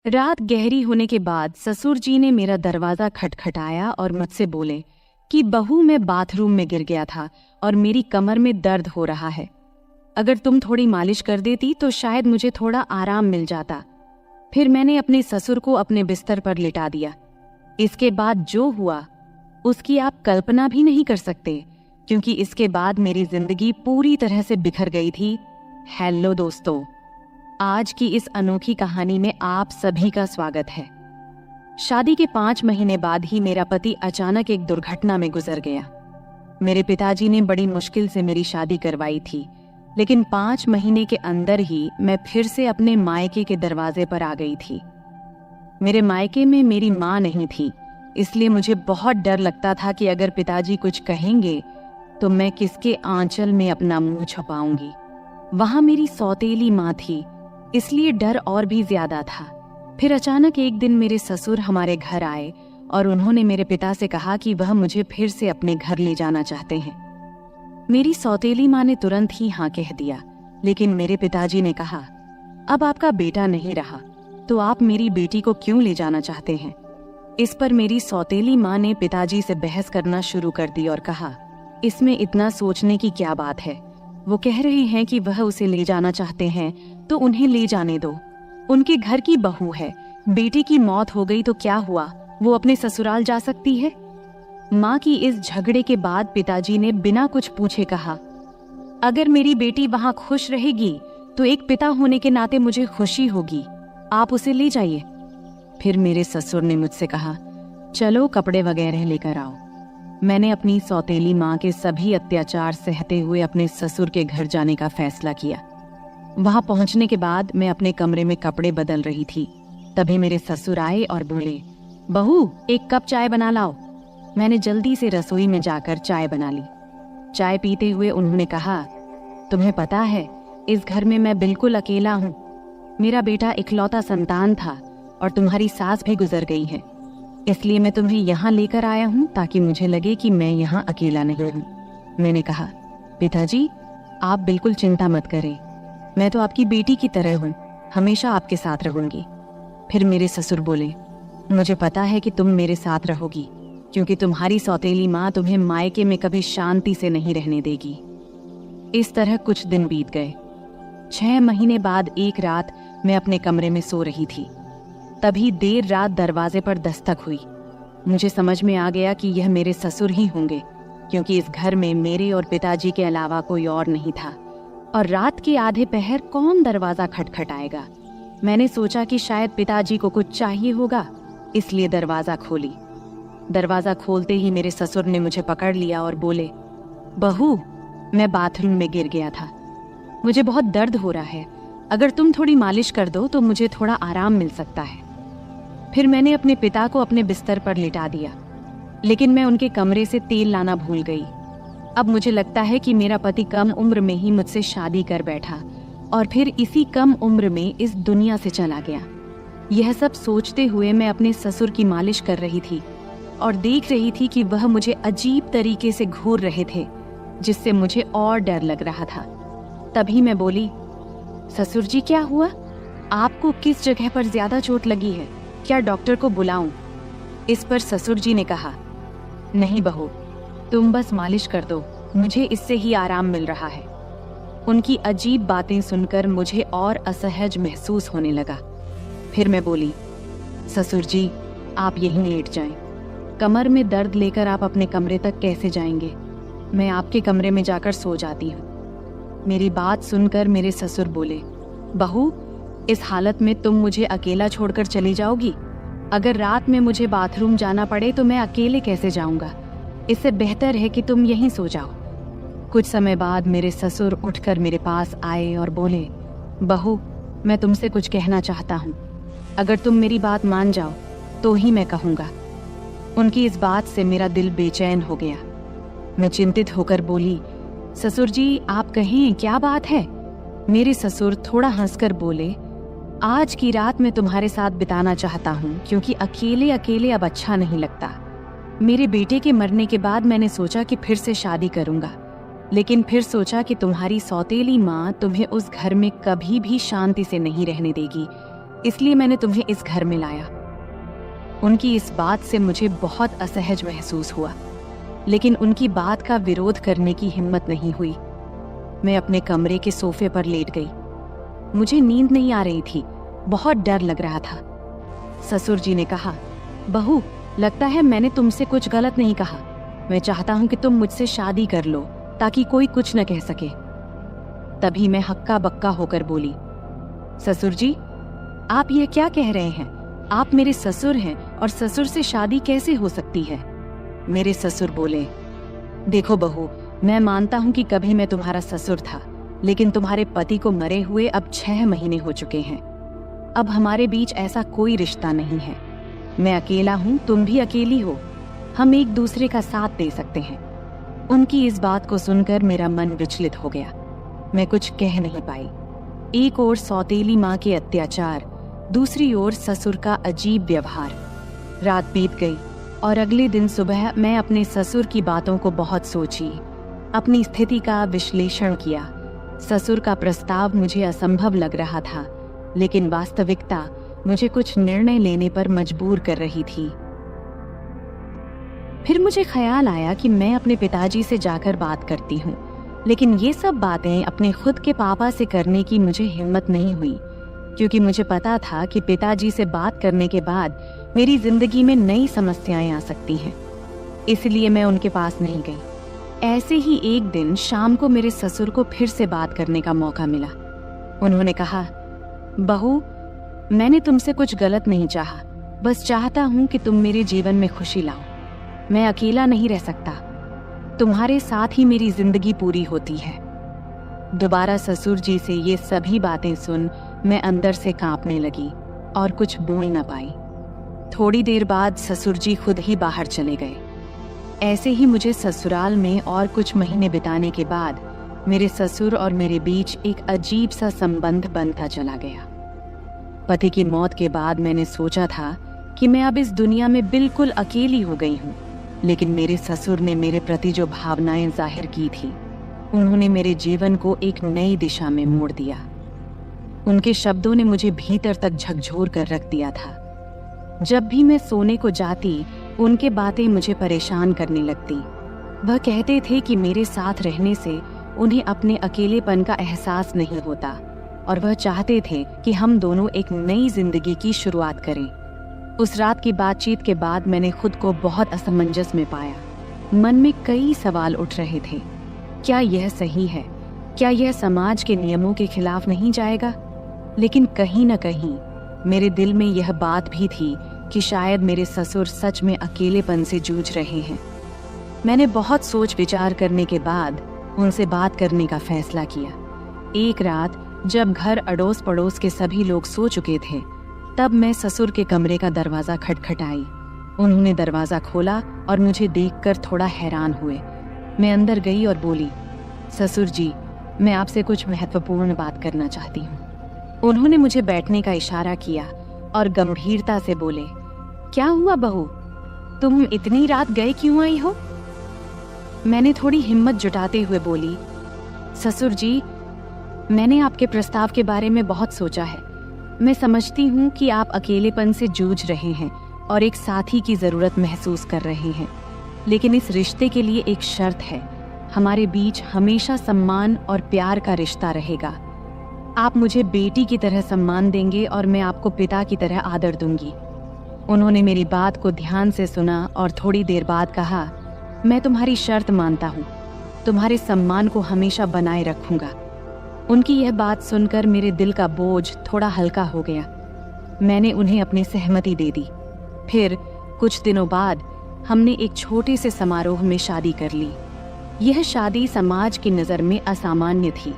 रात गहरी होने के बाद ससुर जी ने मेरा दरवाज़ा खटखटाया और मुझसे बोले कि बहू, मैं बाथरूम में गिर गया था और मेरी कमर में दर्द हो रहा है। अगर तुम थोड़ी मालिश कर देती तो शायद मुझे थोड़ा आराम मिल जाता। फिर मैंने अपने ससुर को अपने बिस्तर पर लिटा दिया। इसके बाद जो हुआ उसकी आप कल्पना भी नहीं कर सकते, क्योंकि इसके बाद मेरी जिंदगी पूरी तरह से बिखर गई थी। हेलो दोस्तों, आज की इस अनोखी कहानी में आप सभी का स्वागत है। शादी के 5 महीने बाद ही मेरा पति अचानक एक दुर्घटना में गुजर गया। मेरे पिताजी ने बड़ी मुश्किल से मेरी शादी करवाई थी, लेकिन 5 महीने के अंदर ही मैं फिर से अपने मायके के दरवाजे पर आ गई थी। मेरे मायके में मेरी माँ नहीं थी, इसलिए मुझे बहुत डर लगता था कि अगर पिताजी कुछ कहेंगे तो मैं किसके आंचल में अपना मुंह छुपाऊंगी। वहां मेरी सौतेली माँ थी, इसलिए डर और भी ज्यादा था। फिर अचानक एक दिन मेरे ससुर हमारे घर आए और उन्होंने मेरे पिता से कहा कि वह मुझे फिर से अपने घर ले जाना चाहते हैं। मेरी सौतेली माँ ने तुरंत ही हाँ कह दिया, लेकिन मेरे पिताजी ने कहा, अब आपका बेटा नहीं रहा तो आप मेरी बेटी को क्यों ले जाना चाहते हैं। इस पर मेरी सौतेली माँ ने पिताजी से बहस करना शुरू कर दी और कहा, इसमें इतना सोचने की क्या बात है। वो कह रहे हैं कि वह उसे ले जाना चाहते हैं तो उन्हें ले जाने दो। उनके घर की बहू है, बेटी की मौत हो गई तो क्या हुआ, वो अपने ससुराल जा सकती है। माँ की इस झगड़े के बाद पिताजी ने बिना कुछ पूछे कहा, अगर मेरी बेटी वहां खुश रहेगी तो एक पिता होने के नाते मुझे खुशी होगी, आप उसे ले जाइए। फिर मेरे ससुर ने मुझसे कहा, चलो कपड़े वगैरह लेकर आओ। मैंने अपनी सौतेली माँ के सभी अत्याचार सहते हुए अपने ससुर के घर जाने का फैसला किया। वहां पहुंचने के बाद मैं अपने कमरे में कपड़े बदल रही थी, तभी मेरे ससुर आए और बोले, बहू एक कप चाय बना लाओ। मैंने जल्दी से रसोई में जाकर चाय बना ली। चाय पीते हुए उन्होंने कहा, तुम्हें पता है इस घर में मैं बिल्कुल अकेला हूँ। मेरा बेटा इकलौता संतान था और तुम्हारी सास भी गुजर गई है, इसलिए मैं तुम्हें यहाँ लेकर आया हूँ ताकि मुझे लगे कि मैं यहाँ अकेला नहीं हूँ। मैंने कहा, पिताजी आप बिल्कुल चिंता मत करें, मैं तो आपकी बेटी की तरह हूँ, हमेशा आपके साथ रहूंगी। फिर मेरे ससुर बोले, मुझे पता है कि तुम मेरे साथ रहोगी, क्योंकि तुम्हारी सौतेली माँ तुम्हें मायके में कभी शांति से नहीं रहने देगी। इस तरह कुछ दिन बीत गए। 6 महीने बाद एक रात मैं अपने कमरे में सो रही थी, तभी देर रात दरवाजे पर दस्तक हुई। मुझे समझ में आ गया कि यह मेरे ससुर ही होंगे, क्योंकि इस घर में मेरे और पिताजी के अलावा कोई और नहीं था, और रात के आधे पहर कौन दरवाजा खटखटाएगा। मैंने सोचा कि शायद पिताजी को कुछ चाहिए होगा, इसलिए दरवाजा खोली। दरवाजा खोलते ही मेरे ससुर ने मुझे पकड़ लिया और बोले, बहू मैं बाथरूम में गिर गया था, मुझे बहुत दर्द हो रहा है, अगर तुम थोड़ी मालिश कर दो तो मुझे थोड़ा आराम मिल सकता है। फिर मैंने अपने पिता को अपने बिस्तर पर लिटा दिया, लेकिन मैं उनके कमरे से तेल लाना भूल गई। अब मुझे लगता है कि मेरा पति कम उम्र में ही मुझसे शादी कर बैठा और फिर इसी कम उम्र में इस दुनिया से चला गया। यह सब सोचते हुए मैं अपने ससुर की मालिश कर रही थी और देख रही थी कि वह मुझे अजीब तरीके से घूर रहे थे, जिससे मुझे और डर लग रहा था। तभी मैं बोली, ससुर जी क्या हुआ, आपको किस जगह पर ज्यादा चोट लगी है, क्या डॉक्टर को बुलाऊं? इस पर ससुर जी ने कहा, नहीं बहू तुम बस मालिश कर दो, मुझे इससे ही आराम मिल रहा है। उनकी अजीब बातें सुनकर मुझे और असहज महसूस होने लगा। फिर मैं बोली, ससुर जी आप यहीं लेट जाएं, कमर में दर्द लेकर आप अपने कमरे तक कैसे जाएंगे, मैं आपके कमरे में जाकर सो जाती हूँ। मेरी बात सुनकर मेरे ससुर बोले, बहू इस हालत में तुम मुझे अकेला छोड़कर चली जाओगी, अगर रात में मुझे बाथरूम जाना पड़े तो मैं अकेले कैसे जाऊंगा, इससे बेहतर है कि तुम यहीं सो जाओ। कुछ समय बाद मेरे ससुर उठकर मेरे पास आए और बोले, बहू मैं तुमसे कुछ कहना चाहता हूँ, अगर तुम मेरी बात मान जाओ तो ही मैं कहूँगा। उनकी इस बात से मेरा दिल बेचैन हो गया। मैं चिंतित होकर बोली, ससुर जी आप कहें क्या बात है। मेरे ससुर थोड़ा हंसकर बोले, आज की रात मैं तुम्हारे साथ बिताना चाहता हूँ, क्योंकि अकेले अकेले अब अच्छा नहीं लगता। मेरे बेटे के मरने के बाद मैंने सोचा कि फिर से शादी करूंगा, लेकिन फिर सोचा कि तुम्हारी सौतेली माँ तुम्हें उस घर में कभी भी शांति से नहीं रहने देगी, इसलिए मैंने तुम्हें इस घर में लाया। उनकी इस बात से मुझे बहुत असहज महसूस हुआ, लेकिन उनकी बात का विरोध करने की हिम्मत नहीं हुई। मैं अपने कमरे के सोफे पर लेट गई। मुझे नींद नहीं आ रही थी, बहुत डर लग रहा था। ससुर जी ने कहा, बहू, लगता है मैंने तुमसे कुछ गलत नहीं कहा। मैं चाहता हूं कि तुम मुझसे शादी कर लो ताकि कोई कुछ न कह सके। तभी मैं हक्का बक्का होकर बोली, ससुर जी, आप यह क्या कह रहे हैं? आप मेरे ससुर हैं और ससुर से शादी कैसे हो सकती है? मेरे ससुर बोले, देखो बहू, मैं मानता हूं कि कभी मैं तुम्हारा ससुर था, लेकिन तुम्हारे पति को मरे हुए अब 6 महीने हो चुके हैं। अब हमारे बीच ऐसा कोई रिश्ता नहीं है। मैं अकेला हूं, तुम भी अकेली हो। हम एक दूसरे का साथ दे सकते हैं। उनकी इस बात को सुनकर मेरा मन विचलित हो गया। मैं कुछ कह नहीं पाई। एक ओर सौतेली माँ के अत्याचार, दूसरी ओर ससुर का अजीब व्यवहार। रात बीत गई और अगले दिन सुबह मैं अपने ससुर की बातों को बहुत सोची, अपनी स्थिति का विश्लेषण किया। ससुर का प्रस्ताव मुझे असंभव लग रहा था, लेकिन वास्तविकता मुझे कुछ निर्णय लेने पर मजबूर कर रही थी। फिर मुझे ख्याल आया कि मैं अपने पिताजी से जाकर बात करती हूँ, लेकिन ये सब बातें अपने खुद के पापा से करने की मुझे हिम्मत नहीं हुई, क्योंकि मुझे पता था कि पिताजी से बात करने के बाद मेरी जिंदगी में नई समस्याएं आ सकती हैं। इसलिए मैं उनके पास नहीं गई। ऐसे ही एक दिन शाम को मेरे ससुर को फिर से बात करने का मौका मिला। उन्होंने कहा, बहू, मैंने तुमसे कुछ गलत नहीं चाहा, बस चाहता हूं कि तुम मेरे जीवन में खुशी लाओ। मैं अकेला नहीं रह सकता, तुम्हारे साथ ही मेरी जिंदगी पूरी होती है। दोबारा ससुर जी से ये सभी बातें सुन मैं अंदर से कांपने लगी और कुछ बोल न पाई। थोड़ी देर बाद ससुर जी खुद ही बाहर चले गए। ऐसे ही मुझे ससुराल में और कुछ महीने बिताने के बाद मेरे ससुर और मेरे बीच एक अजीब सा संबंध बनता चला गया। पति की मौत के बाद मैंने सोचा था कि मैं अब इस दुनिया में बिल्कुल अकेली हो गई हूँ, लेकिन मेरे ससुर ने मेरे प्रति जो भावनाएं जाहिर की थी, उन्होंने मेरे जीवन को एक नई दिशा में मोड़ दिया। उनके शब्दों ने मुझे भीतर तक झकझोर कर रख दिया था। जब भी मैं सोने को जाती, उनके बातें मुझे परेशान करने लगती। वह कहते थे कि मेरे साथ रहने से उन्हें अपने अकेलेपन का एहसास नहीं होता और वह चाहते थे कि हम दोनों एक नई जिंदगी की शुरुआत करें। उस रात की बातचीत के बाद मैंने खुद को बहुत असमंजस में पाया। मन में कई सवाल उठ रहे थे। क्या यह सही है? क्या यह समाज के नियमों के खिलाफ नहीं जाएगा? लेकिन कहीं न कहीं मेरे दिल में यह बात भी थी कि शायद मेरे ससुर सच में अकेलेपन से जूझ रहे हैं। मैंने बहुत सोच विचार करने के बाद उनसे बात करने का फैसला किया। एक रात जब घर अड़ोस पड़ोस के सभी लोग सो चुके थे, तब मैं ससुर के कमरे का दरवाजा खटखटाई। उन्होंने दरवाजा खोला और मुझे देखकर थोड़ा हैरान हुए। मैं अंदर गई और बोली, ससुर जी, मैं आपसे कुछ महत्वपूर्ण बात करना चाहती हूँ। उन्होंने मुझे बैठने का इशारा किया और गंभीरता से बोले, क्या हुआ बहू, तुम इतनी रात गए क्यों आई हो? मैंने थोड़ी हिम्मत जुटाते हुए बोली, ससुर जी, मैंने आपके प्रस्ताव के बारे में बहुत सोचा है। मैं समझती हूँ कि आप अकेलेपन से जूझ रहे हैं और एक साथी की जरूरत महसूस कर रहे हैं, लेकिन इस रिश्ते के लिए एक शर्त है। हमारे बीच हमेशा सम्मान और प्यार का रिश्ता रहेगा। आप मुझे बेटी की तरह सम्मान देंगे और मैं आपको पिता की तरह आदर दूंगी। उन्होंने मेरी बात को ध्यान से सुना और थोड़ी देर बाद कहा, मैं तुम्हारी शर्त मानता हूँ, तुम्हारे सम्मान को हमेशा बनाए रखूंगा। उनकी यह बात सुनकर मेरे दिल का बोझ थोड़ा हल्का हो गया। मैंने उन्हें अपनी सहमति दे दी। फिर कुछ दिनों बाद हमने एक छोटे से समारोह में शादी कर ली। यह शादी समाज की नज़र में असामान्य थी,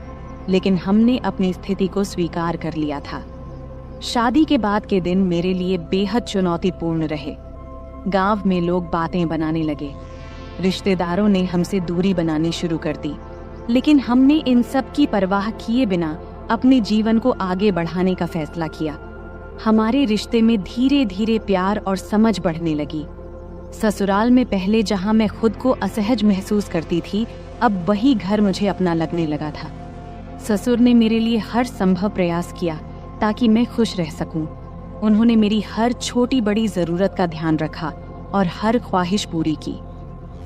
लेकिन हमने अपनी स्थिति को स्वीकार कर लिया था। शादी के बाद के दिन मेरे लिए बेहद चुनौतीपूर्ण रहे। गांव में लोग बातें बनाने लगे, रिश्तेदारों ने हमसे दूरी बनानी शुरू कर दी, लेकिन हमने इन सब की परवाह किए बिना अपने जीवन को आगे बढ़ाने का फैसला किया। हमारे रिश्ते में धीरे धीरे प्यार और समझ बढ़ने लगी। ससुराल में पहले जहां मैं खुद को असहज महसूस करती थी, अब वही घर मुझे अपना लगने लगा था। ससुर ने मेरे लिए हर संभव प्रयास किया, ताकि मैं खुश रह सकूं। उन्होंने मेरी हर छोटी बड़ी ज़रूरत का ध्यान रखा और हर ख्वाहिश पूरी की।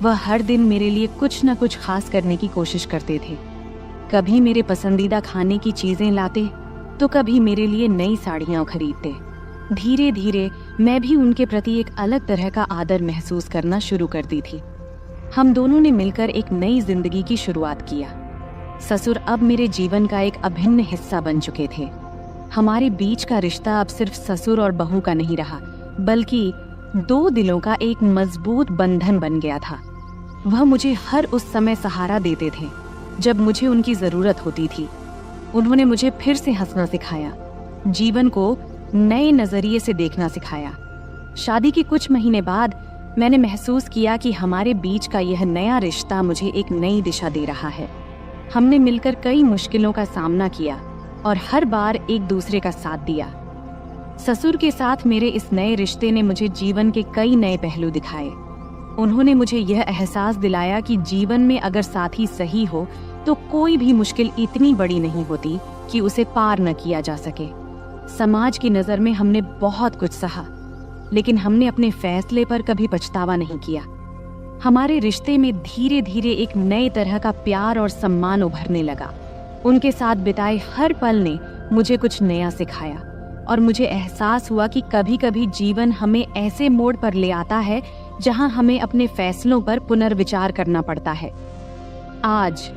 वह हर दिन मेरे लिए कुछ न कुछ खास करने की कोशिश करते थे। कभी मेरे पसंदीदा खाने की चीज़ें लाते तो कभी मेरे लिए नई साड़ियाँ खरीदते। धीरे धीरे मैं भी उनके प्रति एक अलग तरह का आदर महसूस करना शुरू कर दी थी। हम दोनों ने मिलकर एक नई जिंदगी की शुरुआत किया। ससुर अब मेरे जीवन का एक अभिन्न हिस्सा बन चुके थे। हमारे बीच का रिश्ता अब सिर्फ ससुर और बहू का नहीं रहा, बल्कि दो दिलों का एक मजबूत बंधन बन गया था। वह मुझे हर उस समय सहारा देते थे जब मुझे उनकी जरूरत होती थी। उन्होंने मुझे फिर से हंसना सिखाया, जीवन को नए नजरिए से देखना सिखाया। शादी के कुछ महीने बाद मैंने महसूस किया कि हमारे बीच का यह नया रिश्ता मुझे एक नई दिशा दे रहा है। हमने मिलकर कई मुश्किलों का सामना किया और हर बार एक दूसरे का साथ दिया। ससुर के साथ मेरे इस नए रिश्ते ने मुझे जीवन के कई नए पहलू दिखाए। उन्होंने मुझे यह एहसास दिलाया कि जीवन में अगर साथी सही हो तो कोई भी मुश्किल इतनी बड़ी नहीं होती कि उसे पार न किया जा सके। समाज की नज़र में हमने बहुत कुछ सहा, लेकिन हमने अपने फैसले पर कभी पछतावा नहीं किया। हमारे रिश्ते में धीरे धीरे एक नए तरह का प्यार और सम्मान उभरने लगा। उनके साथ बिताए हर पल ने मुझे कुछ नया सिखाया और मुझे एहसास हुआ कि कभी कभी जीवन हमें ऐसे मोड़ पर ले आता है जहां हमें अपने फैसलों पर पुनर्विचार करना पड़ता है। आज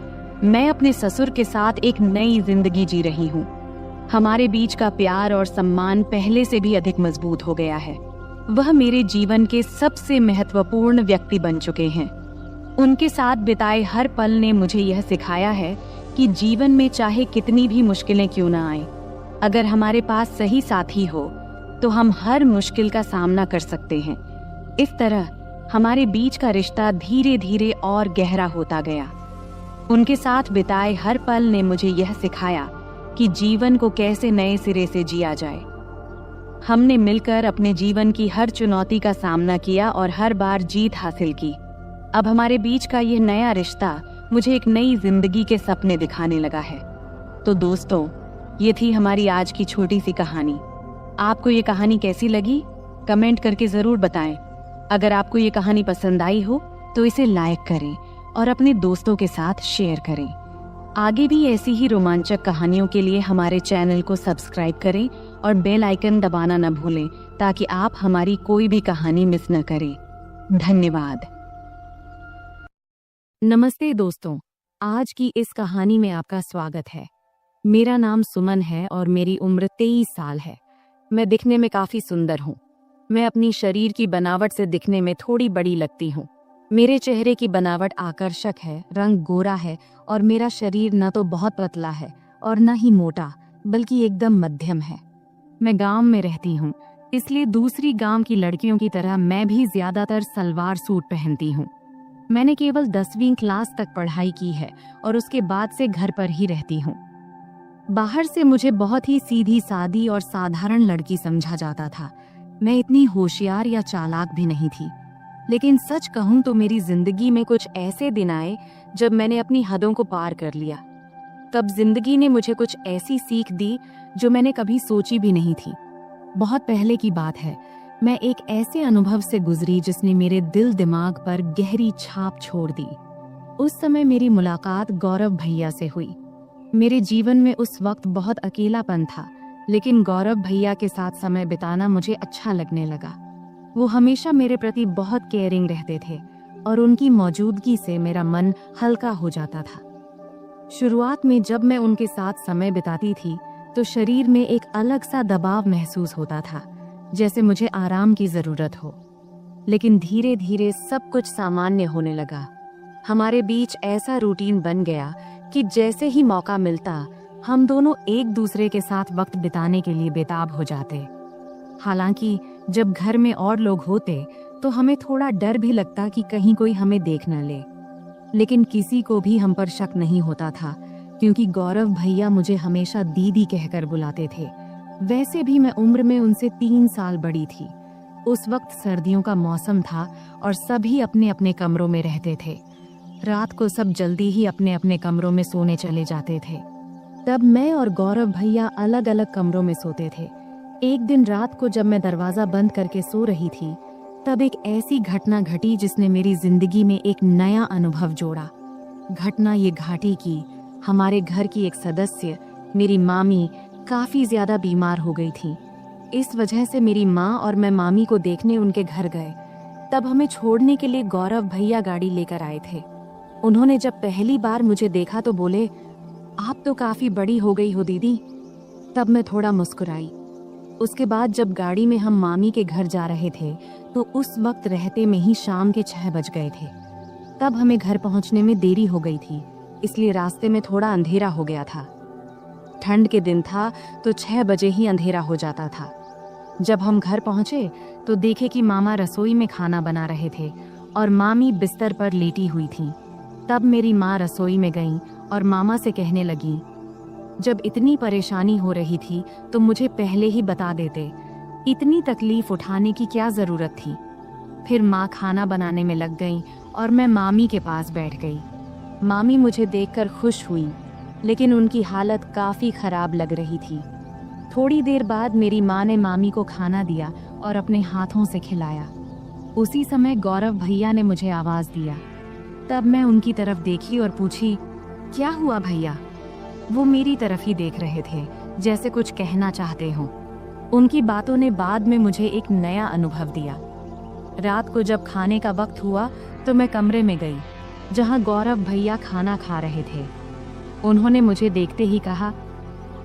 मैं अपने ससुर के साथ एक नई जिंदगी जी रही हूँ। हमारे बीच का प्यार और सम्मान पहले से भी अधिक मजबूत हो गया है। वह मेरे जीवन के सबसे महत्वपूर्ण व्यक्ति बन चुके हैं। उनके साथ बिताए हर पल ने मुझे यह सिखाया है कि जीवन में चाहे कितनी भी मुश्किलें क्यों ना आए, अगर हमारे पास सही साथी हो तो हम हर मुश्किल का सामना कर सकते हैं। इस तरह हमारे बीच का रिश्ता धीरे धीरे और गहरा होता गया। उनके साथ बिताए हर पल ने मुझे यह सिखाया कि जीवन को कैसे नए सिरे से जिया जाए। हमने मिलकर अपने जीवन की हर चुनौती का सामना किया और हर बार जीत हासिल की। अब हमारे बीच का यह नया रिश्ता मुझे एक नई जिंदगी के सपने दिखाने लगा है। तो दोस्तों, ये थी हमारी आज की छोटी सी कहानी। आपको ये कहानी कैसी लगी कमेंट करके जरूर बताएं। अगर आपको ये कहानी पसंद आई हो तो इसे लाइक करें और अपने दोस्तों के साथ शेयर करें। आगे भी ऐसी ही रोमांचक कहानियों के लिए हमारे चैनल को सब्सक्राइब करें और बेल आइकन दबाना न भूलें ताकि आप हमारी कोई भी कहानी मिस न करें। धन्यवाद। नमस्ते दोस्तों, आज की इस कहानी में आपका स्वागत है। मेरा नाम सुमन है और मेरी उम्र 23 साल है। मैं दिखने में काफी सुंदर हूँ। मैं अपनी शरीर की बनावट से दिखने में थोड़ी बड़ी लगती हूँ। मेरे चेहरे की बनावट आकर्षक है, रंग गोरा है और मेरा शरीर न तो बहुत पतला है और न ही मोटा, बल्कि एकदम मध्यम है। मैं गांव में रहती हूँ, इसलिए दूसरी गांव की लड़कियों की तरह मैं भी ज्यादातर सलवार सूट पहनती हूँ। मैंने केवल 10वीं क्लास तक पढ़ाई की है और उसके बाद से घर पर ही रहती हूँ। बाहर से मुझे बहुत ही सीधी सादी और साधारण लड़की समझा जाता था। मैं इतनी होशियार या चालाक भी नहीं थी। लेकिन सच कहूं तो मेरी जिंदगी में कुछ ऐसे दिन आए जब मैंने अपनी हदों को पार कर लिया। तब जिंदगी ने मुझे कुछ ऐसी सीख दी जो मैंने कभी सोची भी नहीं थी। बहुत पहले की बात है, मैं एक ऐसे अनुभव से गुजरी जिसने मेरे दिल दिमाग पर गहरी छाप छोड़ दी। उस समय मेरी मुलाकात गौरव भैया से हुई। मेरे जीवन में उस वक्त बहुत अकेलापन था, लेकिन गौरव भैया के साथ समय बिताना मुझे अच्छा लगने लगा। वो हमेशा मेरे प्रति बहुत केयरिंग रहते थे और उनकी मौजूदगी से मेरा मन हल्का हो जाता था। शुरुआत में जब मैं उनके साथ समय बिताती थी तो शरीर में एक अलग सा दबाव महसूस होता था, जैसे मुझे आराम की जरूरत हो। लेकिन धीरे धीरे सब कुछ सामान्य होने लगा। हमारे बीच ऐसा रूटीन बन गया कि जैसे ही मौका मिलता हम दोनों एक दूसरे के साथ वक्त बिताने के लिए बेताब हो जाते। हालांकि जब घर में और लोग होते तो हमें थोड़ा डर भी लगता कि कहीं कोई हमें देख न ले। लेकिन किसी को भी हम पर शक नहीं होता था, क्योंकि गौरव भैया मुझे हमेशा दीदी कहकर बुलाते थे। वैसे भी मैं उम्र में उनसे 3 साल बड़ी थी। उस वक्त सर्दियों का मौसम था और सभी अपने अपने कमरों में रहते थे। रात को सब जल्दी ही अपने अपने कमरों में सोने चले जाते थे। तब मैं और गौरव भैया अलग अलग कमरों में सोते थे। एक दिन रात को जब मैं दरवाजा बंद करके सो रही थी, तब एक ऐसी घटना घटी जिसने मेरी जिंदगी में एक नया अनुभव जोड़ा। घटना ये घाटी की हमारे घर की एक सदस्य, मेरी मामी, काफी ज्यादा बीमार हो गई थी। इस वजह से मेरी माँ और मैं मामी को देखने उनके घर गए। तब हमें छोड़ने के लिए गौरव भैया गाड़ी लेकर आए थे। उन्होंने जब पहली बार मुझे देखा तो बोले, आप तो काफी बड़ी हो गई हो दीदी। तब मैं थोड़ा मुस्कुराई। उसके बाद जब गाड़ी में हम मामी के घर जा रहे थे तो उस वक्त रहते में ही शाम के 6 बज गए थे। तब हमें घर पहुंचने में देरी हो गई थी, इसलिए रास्ते में थोड़ा अंधेरा हो गया था। ठंड के दिन था तो 6 बजे ही अंधेरा हो जाता था। जब हम घर पहुंचे तो देखे कि मामा रसोई में खाना बना रहे थे और मामी बिस्तर पर लेटी हुई थी। तब मेरी माँ रसोई में गई और मामा से कहने लगी, जब इतनी परेशानी हो रही थी तो मुझे पहले ही बता देते, इतनी तकलीफ उठाने की क्या जरूरत थी। फिर माँ खाना बनाने में लग गई और मैं मामी के पास बैठ गई। मामी मुझे देखकर खुश हुई, लेकिन उनकी हालत काफी खराब लग रही थी। थोड़ी देर बाद मेरी माँ ने मामी को खाना दिया और अपने हाथों से खिलाया। उसी समय गौरव भैया ने मुझे आवाज दिया। तब मैं उनकी तरफ देखी और पूछी, क्या हुआ भैया? वो मेरी तरफ ही देख रहे थे, जैसे कुछ कहना चाहते हों। उनकी बातों ने बाद में मुझे एक नया अनुभव दिया। रात को जब खाने का वक्त हुआ तो मैं कमरे में गई, जहां गौरव भैया खाना खा रहे थे। उन्होंने मुझे देखते ही कहा,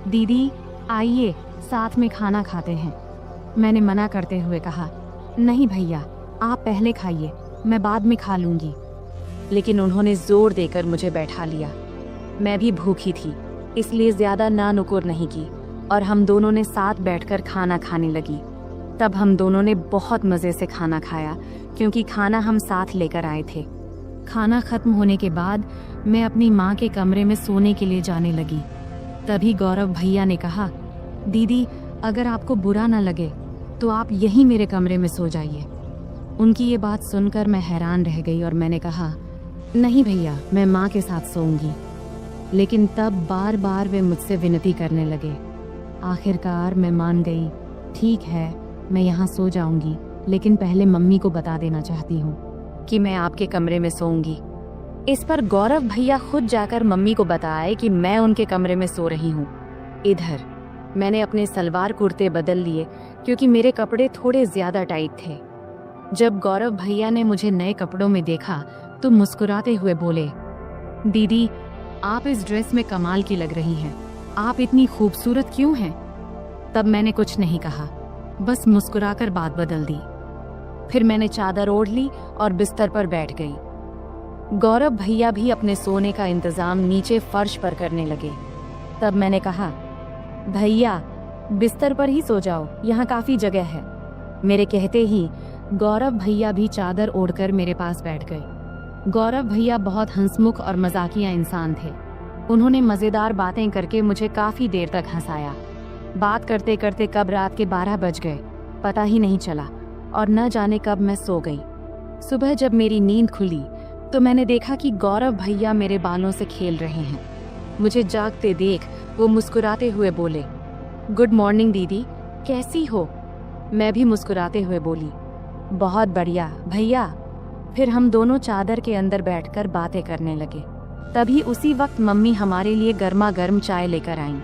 दीदी आइए साथ में खाना खाते हैं। मैंने मना करते हुए कहा, नहीं भैया, आप पहले खाइए, मैं बाद में खा लूंगी। लेकिन उन्होंने जोर देकर मुझे बैठा लिया। मैं भी भूखी थी, इसलिए ज्यादा ना नुकुर नहीं की और हम दोनों ने साथ बैठकर खाना खाने लगी। तब हम दोनों ने बहुत मज़े से खाना खाया, क्योंकि खाना हम साथ लेकर आए थे। खाना खत्म होने के बाद मैं अपनी माँ के कमरे में सोने के लिए जाने लगी। तभी गौरव भैया ने कहा, दीदी अगर आपको बुरा ना लगे तो आप यहीं मेरे कमरे में सो जाइए। उनकी ये बात सुनकर मैं हैरान रह गई और मैंने कहा, नहीं भैया, मैं माँ के साथ सोऊंगी। लेकिन तब बार बार वे मुझसे विनती करने लगे। आखिरकार मैं मान गई। ठीक है, मैं यहाँ सो जाऊंगी, लेकिन पहले मम्मी को बता देना चाहती हूँ कि मैं आपके कमरे में सोऊंगी। इस पर गौरव भैया खुद जाकर मम्मी को बताए कि मैं उनके कमरे में सो रही हूँ। इधर मैंने अपने सलवार कुर्ते बदल लिए, क्योंकि मेरे कपड़े थोड़े ज्यादा टाइट थे। जब गौरव भैया ने मुझे नए कपड़ों में देखा तो मुस्कुराते हुए बोले, दीदी आप इस ड्रेस में कमाल की लग रही हैं। आप इतनी खूबसूरत क्यों हैं? तब मैंने कुछ नहीं कहा, बस मुस्कुराकर बात बदल दी। फिर मैंने चादर ओढ़ ली और बिस्तर पर बैठ गई। गौरव भैया भी अपने सोने का इंतजाम नीचे फर्श पर करने लगे। तब मैंने कहा, भैया बिस्तर पर ही सो जाओ, यहाँ काफी जगह है। मेरे कहते ही गौरव भैया भी चादर ओढ़कर मेरे पास बैठ गए। गौरव भैया बहुत हंसमुख और मजाकिया इंसान थे। उन्होंने मजेदार बातें करके मुझे काफी देर तक हंसाया। बात करते करते कब रात के 12 बज गए पता ही नहीं चला और न जाने कब मैं सो गई। सुबह जब मेरी नींद खुली तो मैंने देखा कि गौरव भैया मेरे बालों से खेल रहे हैं। मुझे जागते देख वो मुस्कुराते हुए बोले, गुड मॉर्निंग दीदी, कैसी हो? मैं भी मुस्कुराते हुए बोली, बहुत बढ़िया भैया। फिर हम दोनों चादर के अंदर बैठकर बातें करने लगे। तभी उसी वक्त मम्मी हमारे लिए गर्मा गर्म चाय लेकर आईं।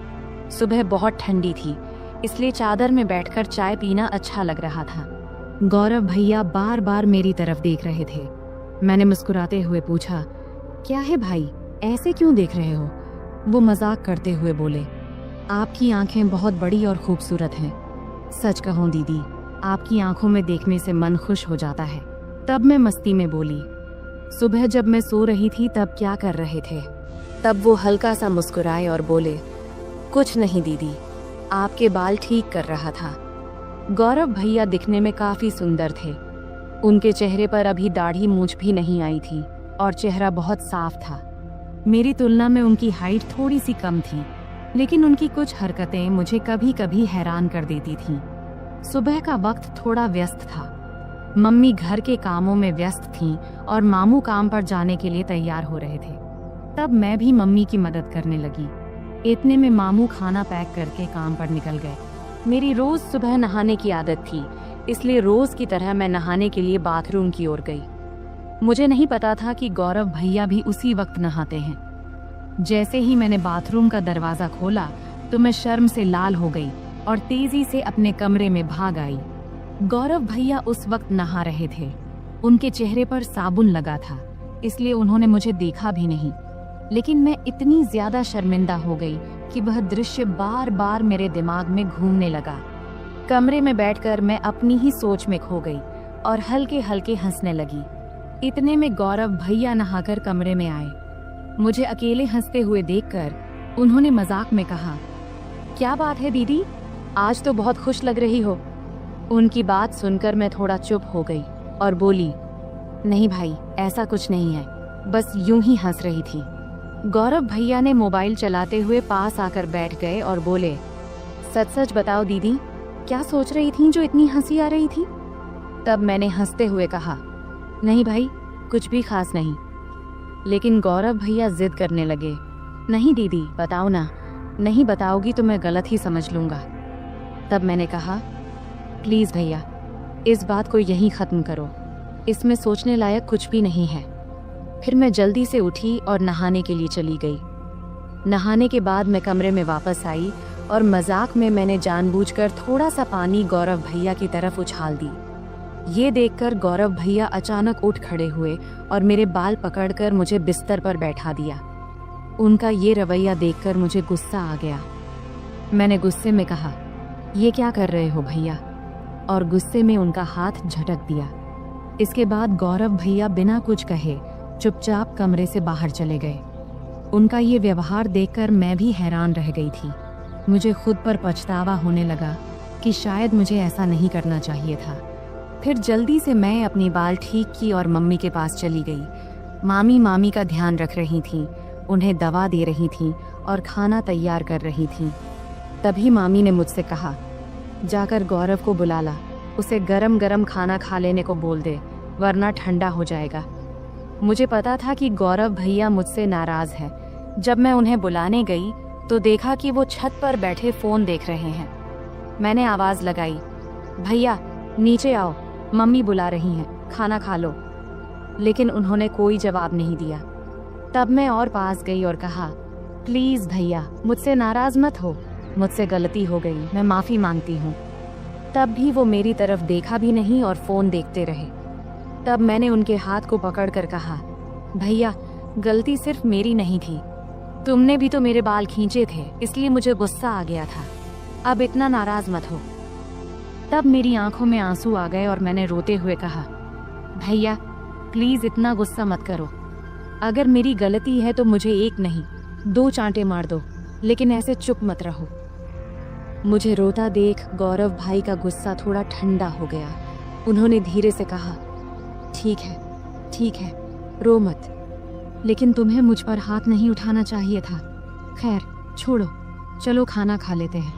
सुबह बहुत ठंडी थी, इसलिए चादर में बैठकर चाय पीना अच्छा लग रहा था। गौरव भैया बार बार मेरी तरफ देख रहे थे। मैंने मुस्कुराते हुए पूछा, क्या है भाई, ऐसे क्यों देख रहे हो? वो मजाक करते हुए बोले, आपकी आंखें बहुत बड़ी और खूबसूरत हैं। सच कहूँ दीदी, आपकी आंखों में देखने से मन खुश हो जाता है। तब मैं मस्ती में बोली, सुबह जब मैं सो रही थी तब क्या कर रहे थे? तब वो हल्का सा मुस्कुराए और बोले, कुछ नहीं दीदी, आपके बाल ठीक कर रहा था। गौरव भैया दिखने में काफी सुंदर थे। उनके चेहरे पर अभी दाढ़ी मूंछ भी नहीं आई थी और चेहरा बहुत साफ था। मेरी तुलना में उनकी हाइट थोड़ी सी कम थी, लेकिन उनकी कुछ हरकतें मुझे कभी कभी हैरान कर देती थीं। सुबह का वक्त थोड़ा व्यस्त था। मम्मी घर के कामों में व्यस्त थीं और मामू काम पर जाने के लिए तैयार हो रहे थे। तब मैं भी मम्मी की मदद करने लगी। इतने में मामू खाना पैक करके काम पर निकल गए। मेरी रोज सुबह नहाने की आदत थी, इसलिए रोज की तरह मैं नहाने के लिए बाथरूम की ओर गई। मुझे नहीं पता था कि गौरव भैया भी उसी वक्त नहाते हैं। जैसे ही मैंने बाथरूम का दरवाजा खोला तो मैं शर्म से लाल हो गई और तेजी से अपने कमरे में भाग आई। गौरव भैया उस वक्त नहा रहे थे। उनके चेहरे पर साबुन लगा था, इसलिए उन्होंने मुझे देखा भी नहीं। लेकिन मैं इतनी ज्यादा शर्मिंदा हो गई कि वह दृश्य बार बार मेरे दिमाग में घूमने लगा। कमरे में बैठकर मैं अपनी ही सोच में खो गई और हल्के हल्के हंसने लगी। इतने में गौरव भैया नहाकर कमरे में आए। मुझे अकेले हंसते हुए देखकर उन्होंने मजाक में कहा, क्या बात है दीदी, आज तो बहुत खुश लग रही हो। उनकी बात सुनकर मैं थोड़ा चुप हो गई और बोली, नहीं भाई, ऐसा कुछ नहीं है, बस यूं ही हंस रही थी। गौरव भैया ने मोबाइल चलाते हुए पास आकर बैठ गए और बोले, सच सच बताओ दीदी, क्या सोच रही थी जो इतनी हंसी आ रही थी? तब मैंने हंसते हुए कहा, नहीं भाई, कुछ भी खास नहीं। लेकिन गौरव भैया जिद करने लगे, नहीं दीदी बताओ ना, नहीं बताओगी तो मैं गलत ही समझ लूँगा। तब मैंने कहा, प्लीज़ भैया, इस बात को यहीं ख़त्म करो, इसमें सोचने लायक कुछ भी नहीं है। फिर मैं जल्दी से उठी और नहाने के लिए चली गई। नहाने के बाद मैं कमरे में वापस आई और मजाक में मैंने जानबूझकर थोड़ा सा पानी गौरव भैया की तरफ उछाल दी। ये देखकर गौरव भैया अचानक उठ खड़े हुए और मेरे बाल पकड़कर मुझे बिस्तर पर बैठा दिया। उनका ये रवैया देखकर मुझे गुस्सा आ गया। मैंने गुस्से में कहा, ये क्या कर रहे हो भैया, और गुस्से में उनका हाथ झटक दिया। इसके बाद गौरव भैया बिना कुछ कहे चुपचाप कमरे से बाहर चले गए। उनका ये व्यवहार देखकर मैं भी हैरान रह गई थी। मुझे खुद पर पछतावा होने लगा कि शायद मुझे ऐसा नहीं करना चाहिए था। फिर जल्दी से मैं अपनी बाल ठीक की और मम्मी के पास चली गई। मामी का ध्यान रख रही थीं, उन्हें दवा दे रही थीं और खाना तैयार कर रही थीं। तभी मामी ने मुझसे कहा, जाकर गौरव को बुला ला, उसे गरम गरम खाना खा लेने को बोल दे, वरना ठंडा हो जाएगा। मुझे पता था कि गौरव भैया मुझसे नाराज है। जब मैं उन्हें बुलाने गई तो देखा कि वो छत पर बैठे फ़ोन देख रहे हैं। मैंने आवाज़ लगाई, भैया नीचे आओ, मम्मी बुला रही हैं, खाना खा लो। लेकिन उन्होंने कोई जवाब नहीं दिया। तब मैं और पास गई और कहा, प्लीज़ भैया, मुझसे नाराज़ मत हो, मुझसे गलती हो गई, मैं माफ़ी मांगती हूँ। तब भी वो मेरी तरफ देखा भी नहीं और फ़ोन देखते रहे। तब मैंने उनके हाथ को पकड़कर कहा, भैया गलती सिर्फ मेरी नहीं थी, तुमने भी तो मेरे बाल खींचे थे, इसलिए मुझे गुस्सा आ गया था, अब इतना नाराज़ मत हो। तब मेरी आंखों में आंसू आ गए और मैंने रोते हुए कहा, भैया प्लीज़ इतना गुस्सा मत करो, अगर मेरी गलती है तो मुझे एक नहीं 2 चांटे मार दो, लेकिन ऐसे चुप मत रहो। मुझे रोता देख गौरव भाई का गुस्सा थोड़ा ठंडा हो गया। उन्होंने धीरे से कहा, ठीक है, रो मत, लेकिन तुम्हें मुझ पर हाथ नहीं उठाना चाहिए था। खैर छोड़ो, चलो खाना खा लेते हैं।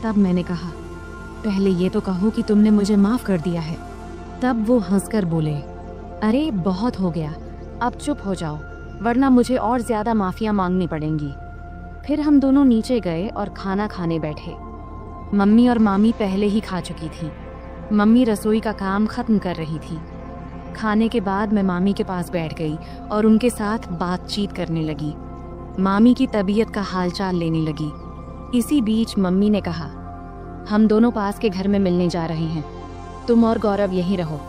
तब मैंने कहा, पहले ये तो कहो कि तुमने मुझे माफ़ कर दिया है। तब वो हंसकर बोले, अरे बहुत हो गया, अब चुप हो जाओ, वरना मुझे और ज़्यादा माफ़ियाँ मांगनी पड़ेंगी। फिर हम दोनों नीचे गए और खाना खाने बैठे। मम्मी और मामी पहले ही खा चुकी थी। मम्मी रसोई का काम ख़त्म कर रही थी। खाने के बाद मैं मामी के पास बैठ गई और उनके साथ बातचीत करने लगी। मामी की तबीयत का हालचाल लेने लगी। इसी बीच मम्मी ने कहा, हम दोनों पास के घर में मिलने जा रहे हैं, तुम और गौरव यहीं रहो।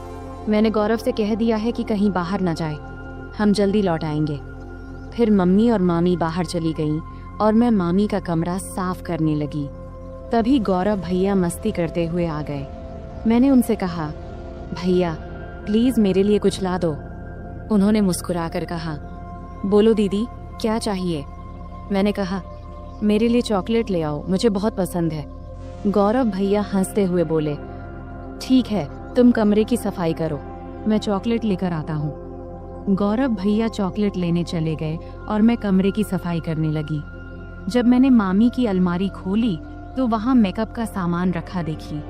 मैंने गौरव से कह दिया है कि कहीं बाहर ना जाए, हम जल्दी लौट आएंगे। फिर मम्मी और मामी बाहर चली गईं और मैं मामी का कमरा साफ करने लगी। तभी गौरव भैया मस्ती करते हुए आ गए। मैंने उनसे कहा, भैया प्लीज़ मेरे लिए कुछ ला दो। उन्होंने मुस्कुराकर कहा, बोलो दीदी क्या चाहिए? मैंने कहा, मेरे लिए चॉकलेट ले आओ, मुझे बहुत पसंद है। गौरव भैया हंसते हुए बोले, ठीक है, तुम कमरे की सफाई करो, मैं चॉकलेट लेकर आता हूँ। गौरव भैया चॉकलेट लेने चले गए और मैं कमरे की सफाई करने लगी। जब मैंने मामी की अलमारी खोली तो वहाँ मेकअप का सामान रखा देखी।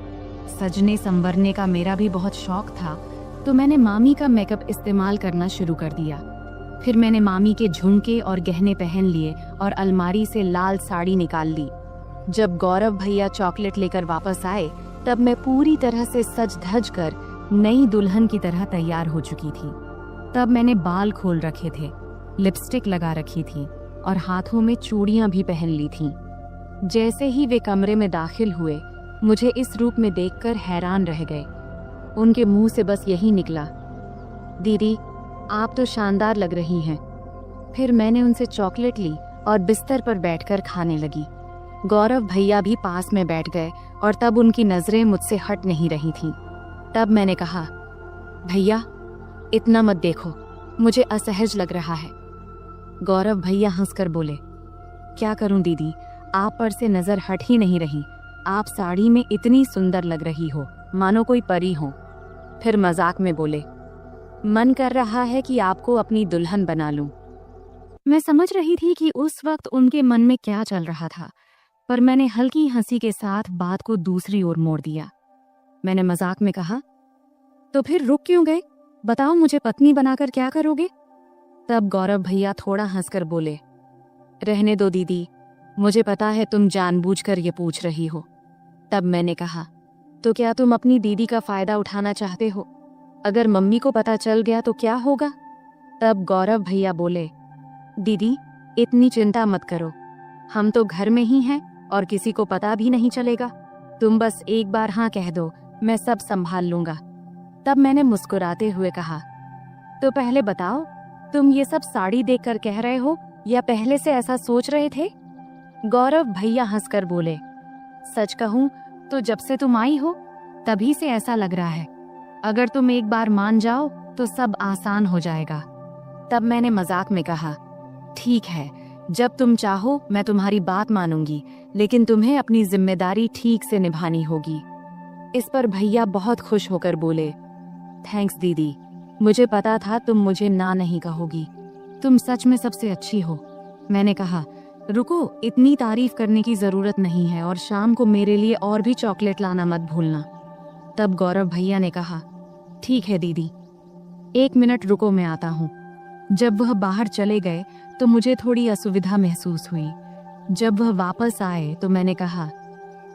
सजने संवरने का मेरा भी बहुत शौक था, तो मैंने मामी का मेकअप इस्तेमाल करना शुरू कर दिया। फिर मैंने मामी के झुमके और गहने पहन लिए और अलमारी से लाल साड़ी निकाल ली। जब गौरव भैया चॉकलेट लेकर वापस आए तब मैं पूरी तरह से सज धज कर नई दुल्हन की तरह तैयार हो चुकी थी। तब मैंने बाल खोल रखे थे, लिपस्टिक लगा रखी थी और हाथों में चूड़ियां भी पहन ली थीं। जैसे ही वे कमरे में दाखिल हुए, मुझे इस रूप में देखकर हैरान रह गए। उनके मुंह से बस यही निकला, दीदी आप तो शानदार लग रही हैं। फिर मैंने उनसे चॉकलेट ली और बिस्तर पर बैठकर खाने लगी। गौरव भैया भी पास में बैठ गए और तब उनकी नजरें मुझसे हट नहीं रही थीं। तब मैंने कहा, भैया इतना मत देखो, मुझे असहज लग रहा है। गौरव भैया हंसकर बोले, क्या करूं दीदी, आप पर से नजर हट ही नहीं रही। आप साड़ी में इतनी सुंदर लग रही हो, मानो कोई परी हो। फिर मजाक में बोले, मन कर रहा है कि आपको अपनी दुल्हन बना लूं। मैं समझ रही थी कि उस वक्त उनके मन में क्या चल रहा था, पर मैंने हल्की हंसी के साथ बात को दूसरी ओर मोड़ दिया। मैंने मजाक में कहा, तो फिर रुक क्यों गए? बताओ मुझे पत्नी बनाकर क्या करोगे? तब गौरव भैया थोड़ा हंसकर बोले, रहने दो दीदी, मुझे पता है तुम जानबूझकर ये पूछ रही हो। तब मैंने कहा, तो क्या तुम अपनी दीदी का फायदा उठाना चाहते हो? अगर मम्मी को पता चल गया तो क्या होगा? तब गौरव भैया बोले, दीदी इतनी चिंता मत करो, हम तो घर में ही हैं और किसी को पता भी नहीं चलेगा। तुम बस एक बार हाँ कह दो, मैं सब संभाल लूंगा। तब मैंने मुस्कुराते हुए कहा, तो पहले बताओ, तुम ये सब साड़ी देखकर कह रहे हो या पहले से ऐसा सोच रहे थे? गौरव भैया हंसकर बोले, सच कहूं तो जब से तुम आई हो तभी से ऐसा लग रहा है। अगर तुम एक बार मान जाओ तो सब आसान हो जाएगा। तब मैंने मजाक में कहा, ठीक है, जब तुम चाहो मैं तुम्हारी बात मानूंगी, लेकिन तुम्हें अपनी जिम्मेदारी ठीक से निभानी होगी। इस पर भैया बहुत खुश होकर बोले, थैंक्स दीदी, मुझे पता था तुम मुझे ना नहीं कहोगी, तुम सच में सबसे अच्छी हो। मैंने कहा, रुको, इतनी तारीफ करने की जरूरत नहीं है और शाम को मेरे लिए और भी चॉकलेट लाना मत भूलना। तब गौरव भैया ने कहा, ठीक है दीदी, 1 मिनट रुको, मैं आता हूँ। जब वह बाहर चले गए तो मुझे थोड़ी असुविधा महसूस हुई। जब वह वापस आए तो मैंने कहा,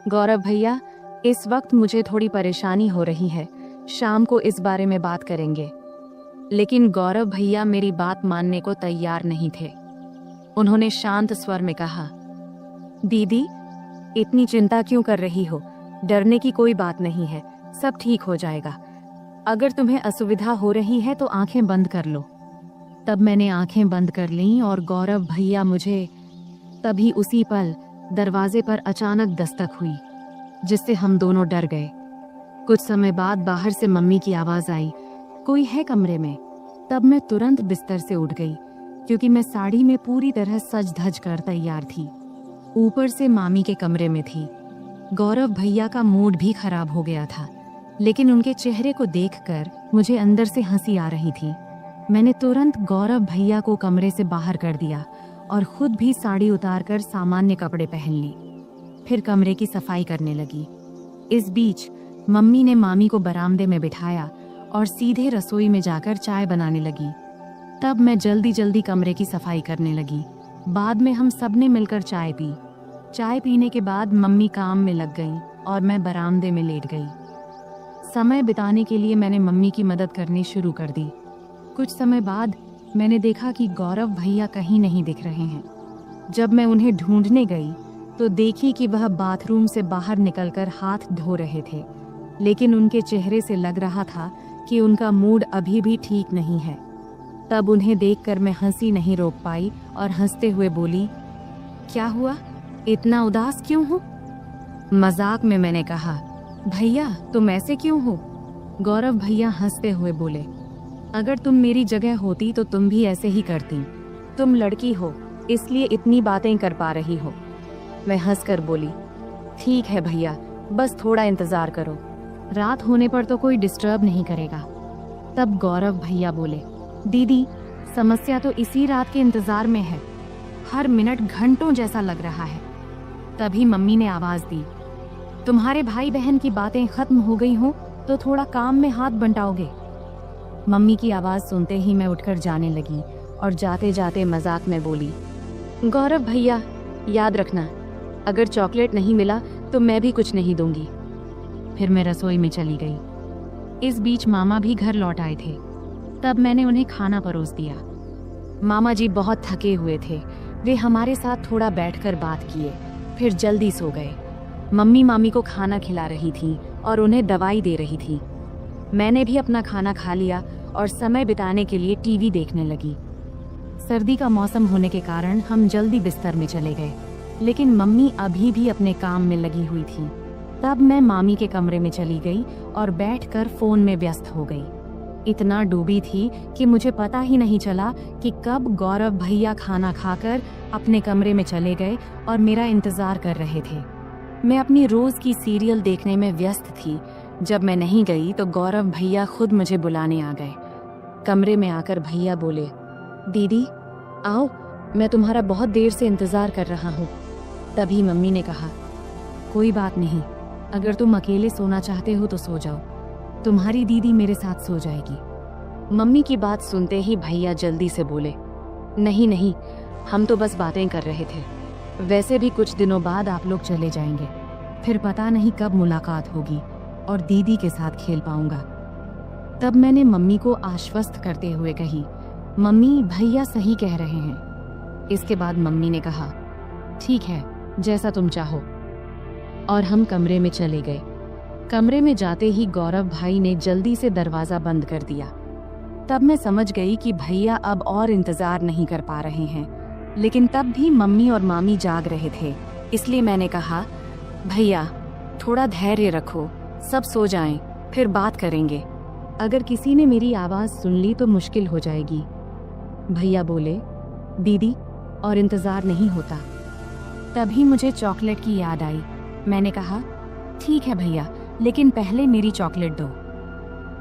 गौरव भैया इस वक्त मुझे थोड़ी परेशानी हो रही है, शाम को इस बारे में बात करेंगे। लेकिन गौरव भैया मेरी बात मानने को तैयार नहीं थे। उन्होंने शांत स्वर में कहा, दीदी इतनी चिंता क्यों कर रही हो? डरने की कोई बात नहीं है, सब ठीक हो जाएगा। अगर तुम्हें असुविधा हो रही है तो आंखें बंद कर लो। तब मैंने आंखें बंद कर लीं और गौरव भैया मुझे तभी उसी पल दरवाजे पर अचानक दस्तक हुई, जिससे हम दोनों डर गए। कुछ समय बाद बाहर से मम्मी की आवाज आई, कोई है कमरे में? तब मैं तुरंत बिस्तर से उठ गई, क्योंकि मैं साड़ी में पूरी तरह सज धज कर तैयार थी। ऊपर से मामी के कमरे में थी। गौरव भैया का मूड भी खराब हो गया था, लेकिन उनके चेहरे को देखकर मुझे अंदर से हंसी आ रही थी। मैंने तुरंत गौरव भैया को कमरे से बाहर कर दिया और खुद भी साड़ी उतारकर सामान्य कपड़े पहन ली। फिर कमरे की सफाई करने लगी। इस बीच मम्मी ने मामी को बरामदे में बिठाया और सीधे रसोई में जाकर चाय बनाने लगी। तब मैं जल्दी जल्दी कमरे की सफाई करने लगी। बाद में हम सबने मिलकर चाय पी। चाय पीने के बाद मम्मी काम में लग गईं और मैं बरामदे में लेट गई। समय बिताने के लिए मैंने मम्मी की मदद करनी शुरू कर दी। कुछ समय बाद मैंने देखा कि गौरव भैया कहीं नहीं दिख रहे हैं। जब मैं उन्हें ढूंढने गई तो देखी कि वह बाथरूम से बाहर निकलकर हाथ धो रहे थे, लेकिन उनके चेहरे से लग रहा था कि उनका मूड अभी भी ठीक नहीं है। तब उन्हें देखकर मैं हंसी नहीं रोक पाई और हंसते हुए बोली, क्या हुआ, इतना उदास क्यों हो? मजाक में मैंने कहा, भैया तुम ऐसे क्यों हो? गौरव भैया हंसते हुए बोले, अगर तुम मेरी जगह होती तो तुम भी ऐसे ही करती। तुम लड़की हो इसलिए इतनी बातें कर पा रही हो। मैं हंसकर बोली, ठीक है भैया, बस थोड़ा इंतजार करो, रात होने पर तो कोई डिस्टर्ब नहीं करेगा। तब गौरव भैया बोले, दीदी समस्या तो इसी रात के इंतजार में है, हर मिनट घंटों जैसा लग रहा है। तभी मम्मी ने आवाज दी, तुम्हारे भाई बहन की बातें खत्म हो गई हो तो थोड़ा काम में हाथ बंटाओगे। मम्मी की आवाज सुनते ही मैं उठकर जाने लगी और जाते जाते मजाक में बोली, गौरव भैया, याद रखना, अगर चॉकलेट नहीं मिला तो मैं भी कुछ नहीं दूंगी। फिर मैं रसोई में चली गई। इस बीच मामा भी घर लौट आए थे। तब मैंने उन्हें खाना परोस दिया। मामा जी बहुत थके हुए थे। वे हमारे साथ थोड़ा बैठकर बात किए, फिर जल्दी सो गए। मम्मी मामी को खाना खिला रही थी और उन्हें दवाई दे रही थी। मैंने भी अपना खाना खा लिया और समय बिताने के लिए टीवी देखने लगी। सर्दी का मौसम होने के कारण हम जल्दी बिस्तर में चले गए, लेकिन मम्मी अभी भी अपने काम में लगी हुई थी। तब मैं मामी के कमरे में चली गई और बैठकर फोन में व्यस्त हो गई। इतना डूबी थी कि मुझे पता ही नहीं चला कि कब गौरव भैया खाना खाकर अपने कमरे में चले गए और मेरा इंतजार कर रहे थे। मैं अपनी रोज की सीरियल देखने में व्यस्त थी। जब मैं नहीं गई तो गौरव भैया खुद मुझे बुलाने आ गए। कमरे में आकर भैया बोले, दीदी आओ, मैं तुम्हारा बहुत देर से इंतजार कर रहा हूँ। तभी मम्मी ने कहा, कोई बात नहीं, अगर तुम अकेले सोना चाहते हो तो सो जाओ, तुम्हारी दीदी मेरे साथ सो जाएगी। मम्मी की बात सुनते ही भैया जल्दी से बोले, नहीं नहीं, हम तो बस बातें कर रहे थे। वैसे भी कुछ दिनों बाद आप लोग चले जाएंगे, फिर पता नहीं कब मुलाकात होगी और दीदी के साथ खेल पाऊंगा। तब मैंने मम्मी को आश्वस्त करते हुए कही, मम्मी भैया सही कह रहे हैं। इसके बाद मम्मी ने कहा, ठीक है, जैसा तुम चाहो। और हम कमरे में चले गए। कमरे में जाते ही गौरव भाई ने जल्दी से दरवाजा बंद कर दिया। तब मैं समझ गई कि भैया अब और इंतजार नहीं कर पा रहे हैं, लेकिन तब भी मम्मी और मामी जाग रहे थे। इसलिए मैंने कहा, भैया थोड़ा धैर्य रखो, सब सो जाएं, फिर बात करेंगे। अगर किसी ने मेरी आवाज सुन ली तो मुश्किल हो जाएगी। भैया बोले, दीदी और इंतजार नहीं होता। तभी मुझे चॉकलेट की याद आई। मैंने कहा, ठीक है भैया, लेकिन पहले मेरी चॉकलेट दो।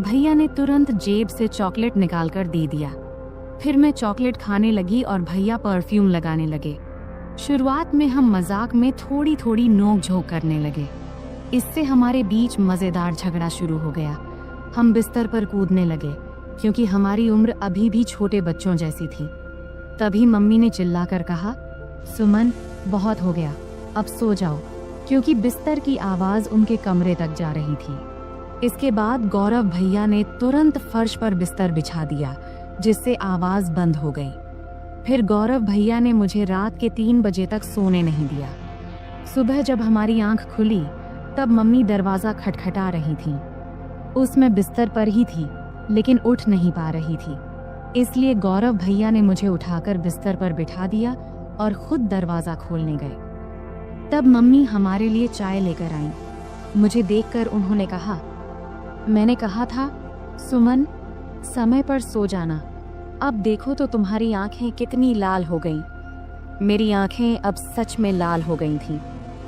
भैया ने तुरंत जेब से चॉकलेट निकालकर दे दिया। फिर मैं चॉकलेट खाने लगी और भैया परफ्यूम लगाने लगे। शुरुआत में हम मजाक में थोड़ी थोड़ी नोक झोंक करने लगे। इससे हमारे बीच मजेदार झगड़ा शुरू हो गया। हम बिस्तर पर कूदने लगे, क्योंकि हमारी उम्र अभी भी छोटे बच्चों जैसी थी। तभी मम्मी ने चिल्लाकर कहा, सुमन बहुत हो गया, अब सो जाओ, क्योंकि बिस्तर की आवाज उनके कमरे तक जा रही थी। इसके बाद गौरव भैया ने तुरंत फर्श पर बिस्तर बिछा दिया, जिससे आवाज बंद हो गई। फिर गौरव भैया ने मुझे रात के 3 बजे तक सोने नहीं दिया। सुबह जब हमारी आंख खुली तब मम्मी दरवाजा खटखटा रही थी। उसमें बिस्तर पर ही थी, लेकिन उठ नहीं पा रही थी। इसलिए गौरव भैया ने मुझे उठाकर बिस्तर पर बिठा दिया और खुद दरवाजा खोलने गए। तब मम्मी हमारे लिए चाय लेकर आईं। मुझे देखकर उन्होंने कहा, मैंने कहा था सुमन, समय पर सो जाना। अब देखो तो तुम्हारी आंखें कितनी लाल हो गईं। मेरी आंखें अब सच में लाल हो गई थीं।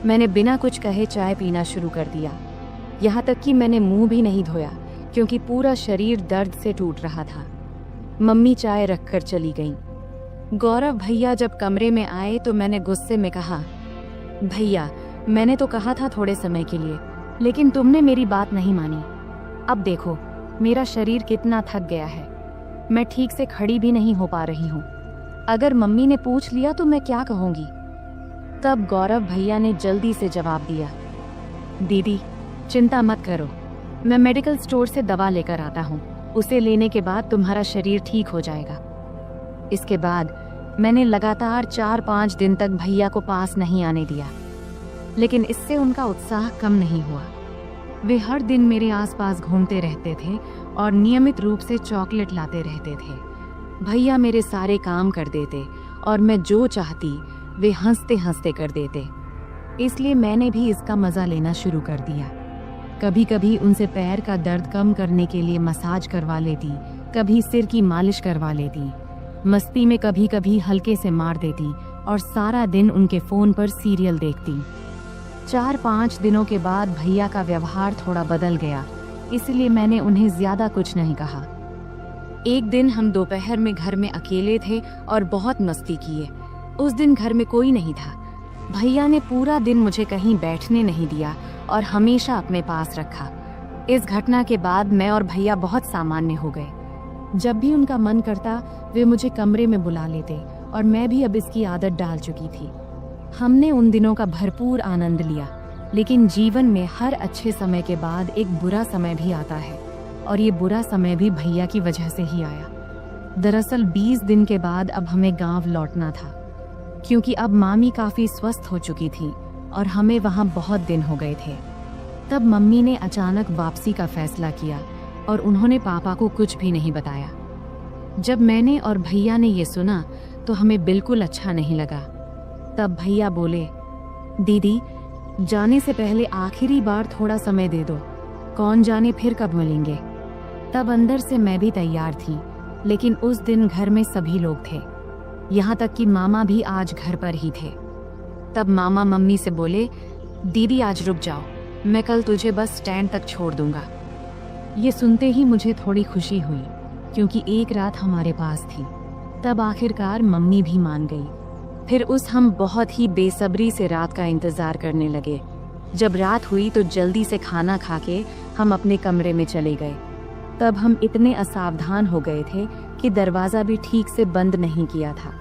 मैंने बिना कुछ कहे चाय पीना शुरू कर दिया। यहाँ तक कि मैंने मुंह भी नहीं धोया, क्योंकि पूरा शरीर दर्द से टूट रहा था। मम्मी चाय रखकर चली गईं। गौरव भैया जब कमरे में आए तो मैंने गुस्से में कहा, भैया मैंने तो कहा था थोड़े समय के लिए, लेकिन तुमने मेरी बात नहीं मानी। अब देखो मेरा शरीर कितना थक गया है, मैं ठीक से खड़ी भी नहीं हो पा रही हूँ। अगर मम्मी ने पूछ लिया तो मैं क्या कहूँगी। तब गौरव भैया ने जल्दी से जवाब दिया, दीदी चिंता मत करो, मैं मेडिकल स्टोर से दवा लेकर आता हूँ। उसे लेने के बाद तुम्हारा शरीर ठीक हो जाएगा। इसके बाद मैंने लगातार 4-5 दिन तक भैया को पास नहीं आने दिया, लेकिन इससे उनका उत्साह कम नहीं हुआ। वे हर दिन मेरे आसपास घूमते रहते थे और नियमित रूप से चॉकलेट लाते रहते थे। भैया मेरे सारे काम कर देते और मैं जो चाहती वे हंसते हंसते कर देते। इसलिए मैंने भी इसका मज़ा लेना शुरू कर दिया। कभी कभी उनसे पैर का दर्द कम करने के लिए मसाज करवा लेती, कभी सिर की मालिश करवा लेती। मस्ती में कभी कभी हल्के से मार देती और सारा दिन उनके फ़ोन पर सीरियल देखती। 4-5 दिनों के बाद भैया का व्यवहार थोड़ा बदल गया, इसलिए मैंने उन्हें ज़्यादा कुछ नहीं कहा। एक दिन हम दोपहर में घर में अकेले थे और बहुत मस्ती किए। उस दिन घर में कोई नहीं था। भैया ने पूरा दिन मुझे कहीं बैठने नहीं दिया और हमेशा अपने पास रखा। इस घटना के बाद मैं और भैया बहुत सामान्य हो गए। जब भी उनका मन करता वे मुझे कमरे में बुला लेते और मैं भी अब इसकी आदत डाल चुकी थी। हमने उन दिनों का भरपूर आनंद लिया, लेकिन जीवन में हर अच्छे समय के बाद एक बुरा समय भी आता है, और ये बुरा समय भी भैया की वजह से ही आया। दरअसल 20 दिन के बाद अब हमें गांव लौटना था, क्योंकि अब मामी काफ़ी स्वस्थ हो चुकी थी और हमें वहाँ बहुत दिन हो गए थे। तब मम्मी ने अचानक वापसी का फैसला किया और उन्होंने पापा को कुछ भी नहीं बताया। जब मैंने और भैया ने ये सुना तो हमें बिल्कुल अच्छा नहीं लगा। तब भैया बोले, दीदी जाने से पहले आखिरी बार थोड़ा समय दे दो, कौन जाने फिर कब मिलेंगे। तब अंदर से मैं भी तैयार थी, लेकिन उस दिन घर में सभी लोग थे, यहाँ तक कि मामा भी आज घर पर ही थे। तब मामा मम्मी से बोले, दीदी आज रुक जाओ, मैं कल तुझे बस स्टैंड तक छोड़ दूंगा। ये सुनते ही मुझे थोड़ी खुशी हुई, क्योंकि एक रात हमारे पास थी। तब आखिरकार मम्मी भी मान गई। फिर हम बहुत ही बेसब्री से रात का इंतज़ार करने लगे। जब रात हुई तो जल्दी से खाना खा के हम अपने कमरे में चले गए। तब हम इतने असावधान हो गए थे कि दरवाज़ा भी ठीक से बंद नहीं किया था।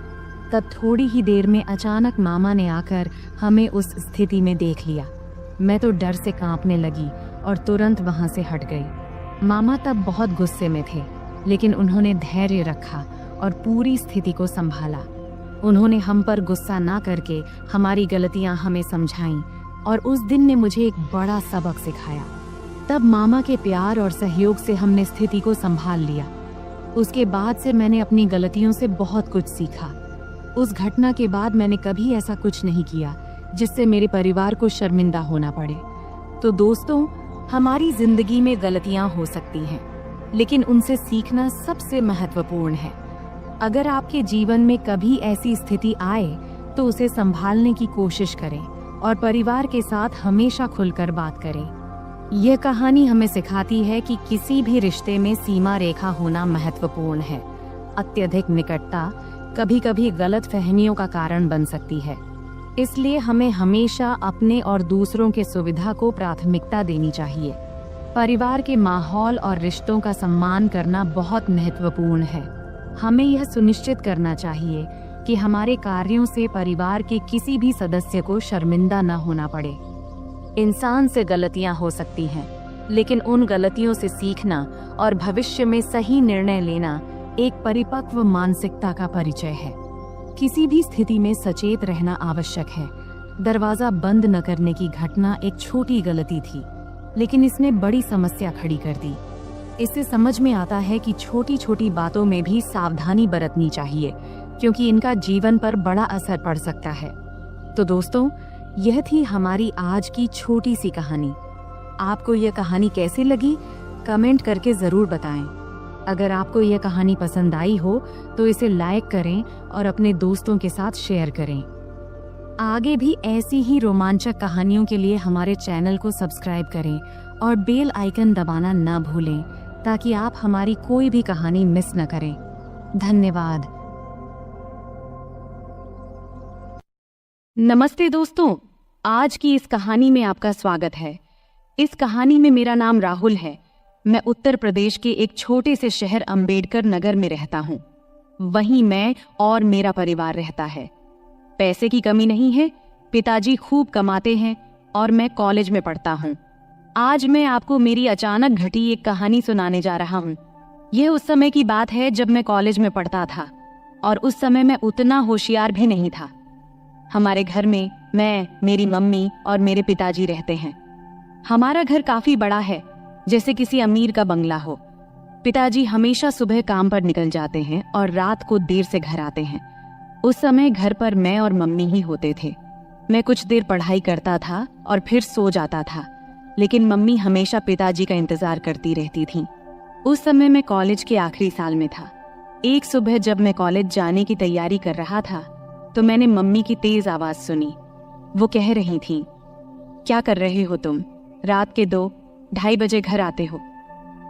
तब थोड़ी ही देर में अचानक मामा ने आकर हमें उस स्थिति में देख लिया। मैं तो डर से कांपने लगी और तुरंत वहाँ से हट गई। मामा तब बहुत गुस्से में थे, लेकिन उन्होंने धैर्य रखा और पूरी स्थिति को संभाला। उन्होंने हम पर गुस्सा ना करके हमारी गलतियां हमें समझाईं और उस दिन ने मुझे एक बड़ा सबक सिखाया। तब मामा के प्यार और सहयोग से हमने स्थिति को संभाल लिया। उसके बाद से मैंने अपनी गलतियों से बहुत कुछ सीखा। उस घटना के बाद मैंने कभी ऐसा कुछ नहीं किया जिससे मेरे परिवार को शर्मिंदा होना पड़े। तो दोस्तों, हमारी जिंदगी में गलतियां हो सकती हैं, लेकिन उनसे सीखना सबसे महत्वपूर्ण है। अगर आपके जीवन में कभी ऐसी स्थिति आए तो उसे संभालने की कोशिश करें और परिवार के साथ हमेशा खुलकर बात करें। यह कहानी हमें सिखाती है कि किसी भी रिश्ते में सीमा रेखा होना महत्वपूर्ण है। अत्यधिक निकटता कभी कभी गलत फहमियों का कारण बन सकती है, इसलिए हमें हमेशा अपने और दूसरों के सुविधा को प्राथमिकता देनी चाहिए। परिवार के माहौल और रिश्तों का सम्मान करना बहुत महत्वपूर्ण है। हमें यह सुनिश्चित करना चाहिए कि हमारे कार्यों से परिवार के किसी भी सदस्य को शर्मिंदा न होना पड़े। इंसान से गलतियां हो सकती हैं, लेकिन उन गलतियों से सीखना और भविष्य में सही निर्णय लेना एक परिपक्व मानसिकता का परिचय है। किसी भी स्थिति में सचेत रहना आवश्यक है। दरवाजा बंद न करने की घटना एक छोटी गलती थी, लेकिन इसने बड़ी समस्या खड़ी कर दी। इससे समझ में आता है कि छोटी छोटी बातों में भी सावधानी बरतनी चाहिए, क्योंकि इनका जीवन पर बड़ा असर पड़ सकता है। तो दोस्तों, यह थी हमारी आज की छोटी सी कहानी। आपको यह कहानी कैसी लगी, कमेंट करके ज़रूर बताएं। अगर आपको यह कहानी पसंद आई हो तो इसे लाइक करें और अपने दोस्तों के साथ शेयर करें। आगे भी ऐसी ही रोमांचक कहानियों के लिए हमारे चैनल को सब्सक्राइब करें और बेल आइकन दबाना न भूलें, ताकि आप हमारी कोई भी कहानी मिस न करें। धन्यवाद। नमस्ते दोस्तों, आज की इस कहानी में आपका स्वागत है। इस कहानी में मेरा नाम राहुल है। मैं उत्तर प्रदेश के एक छोटे से शहर अंबेडकर नगर में रहता हूँ। वहीं मैं और मेरा परिवार रहता है। पैसे की कमी नहीं है, पिताजी खूब कमाते हैं और मैं कॉलेज में पढ़ता हूँ। आज मैं आपको मेरी अचानक घटी एक कहानी सुनाने जा रहा हूँ। यह उस समय की बात है जब मैं कॉलेज में पढ़ता था, और उस समय मैं उतना होशियार भी नहीं था। हमारे घर में मैं, मेरी मम्मी और मेरे पिताजी रहते हैं। हमारा घर काफी बड़ा है, जैसे किसी अमीर का बंगला हो। पिताजी हमेशा सुबह काम पर निकल जाते हैं और रात को देर से घर आते हैं। उस समय घर पर मैं और मम्मी ही होते थे। मैं कुछ देर पढ़ाई करता था और फिर सो जाता था, लेकिन मम्मी हमेशा पिताजी का इंतजार करती रहती थी। उस समय मैं कॉलेज के आखिरी साल में था। एक सुबह जब मैं कॉलेज जाने की तैयारी कर रहा था तो मैंने मम्मी की तेज आवाज सुनी। वो कह रही थी, क्या कर रहे हो तुम? रात के 2-2:30 बजे घर आते हो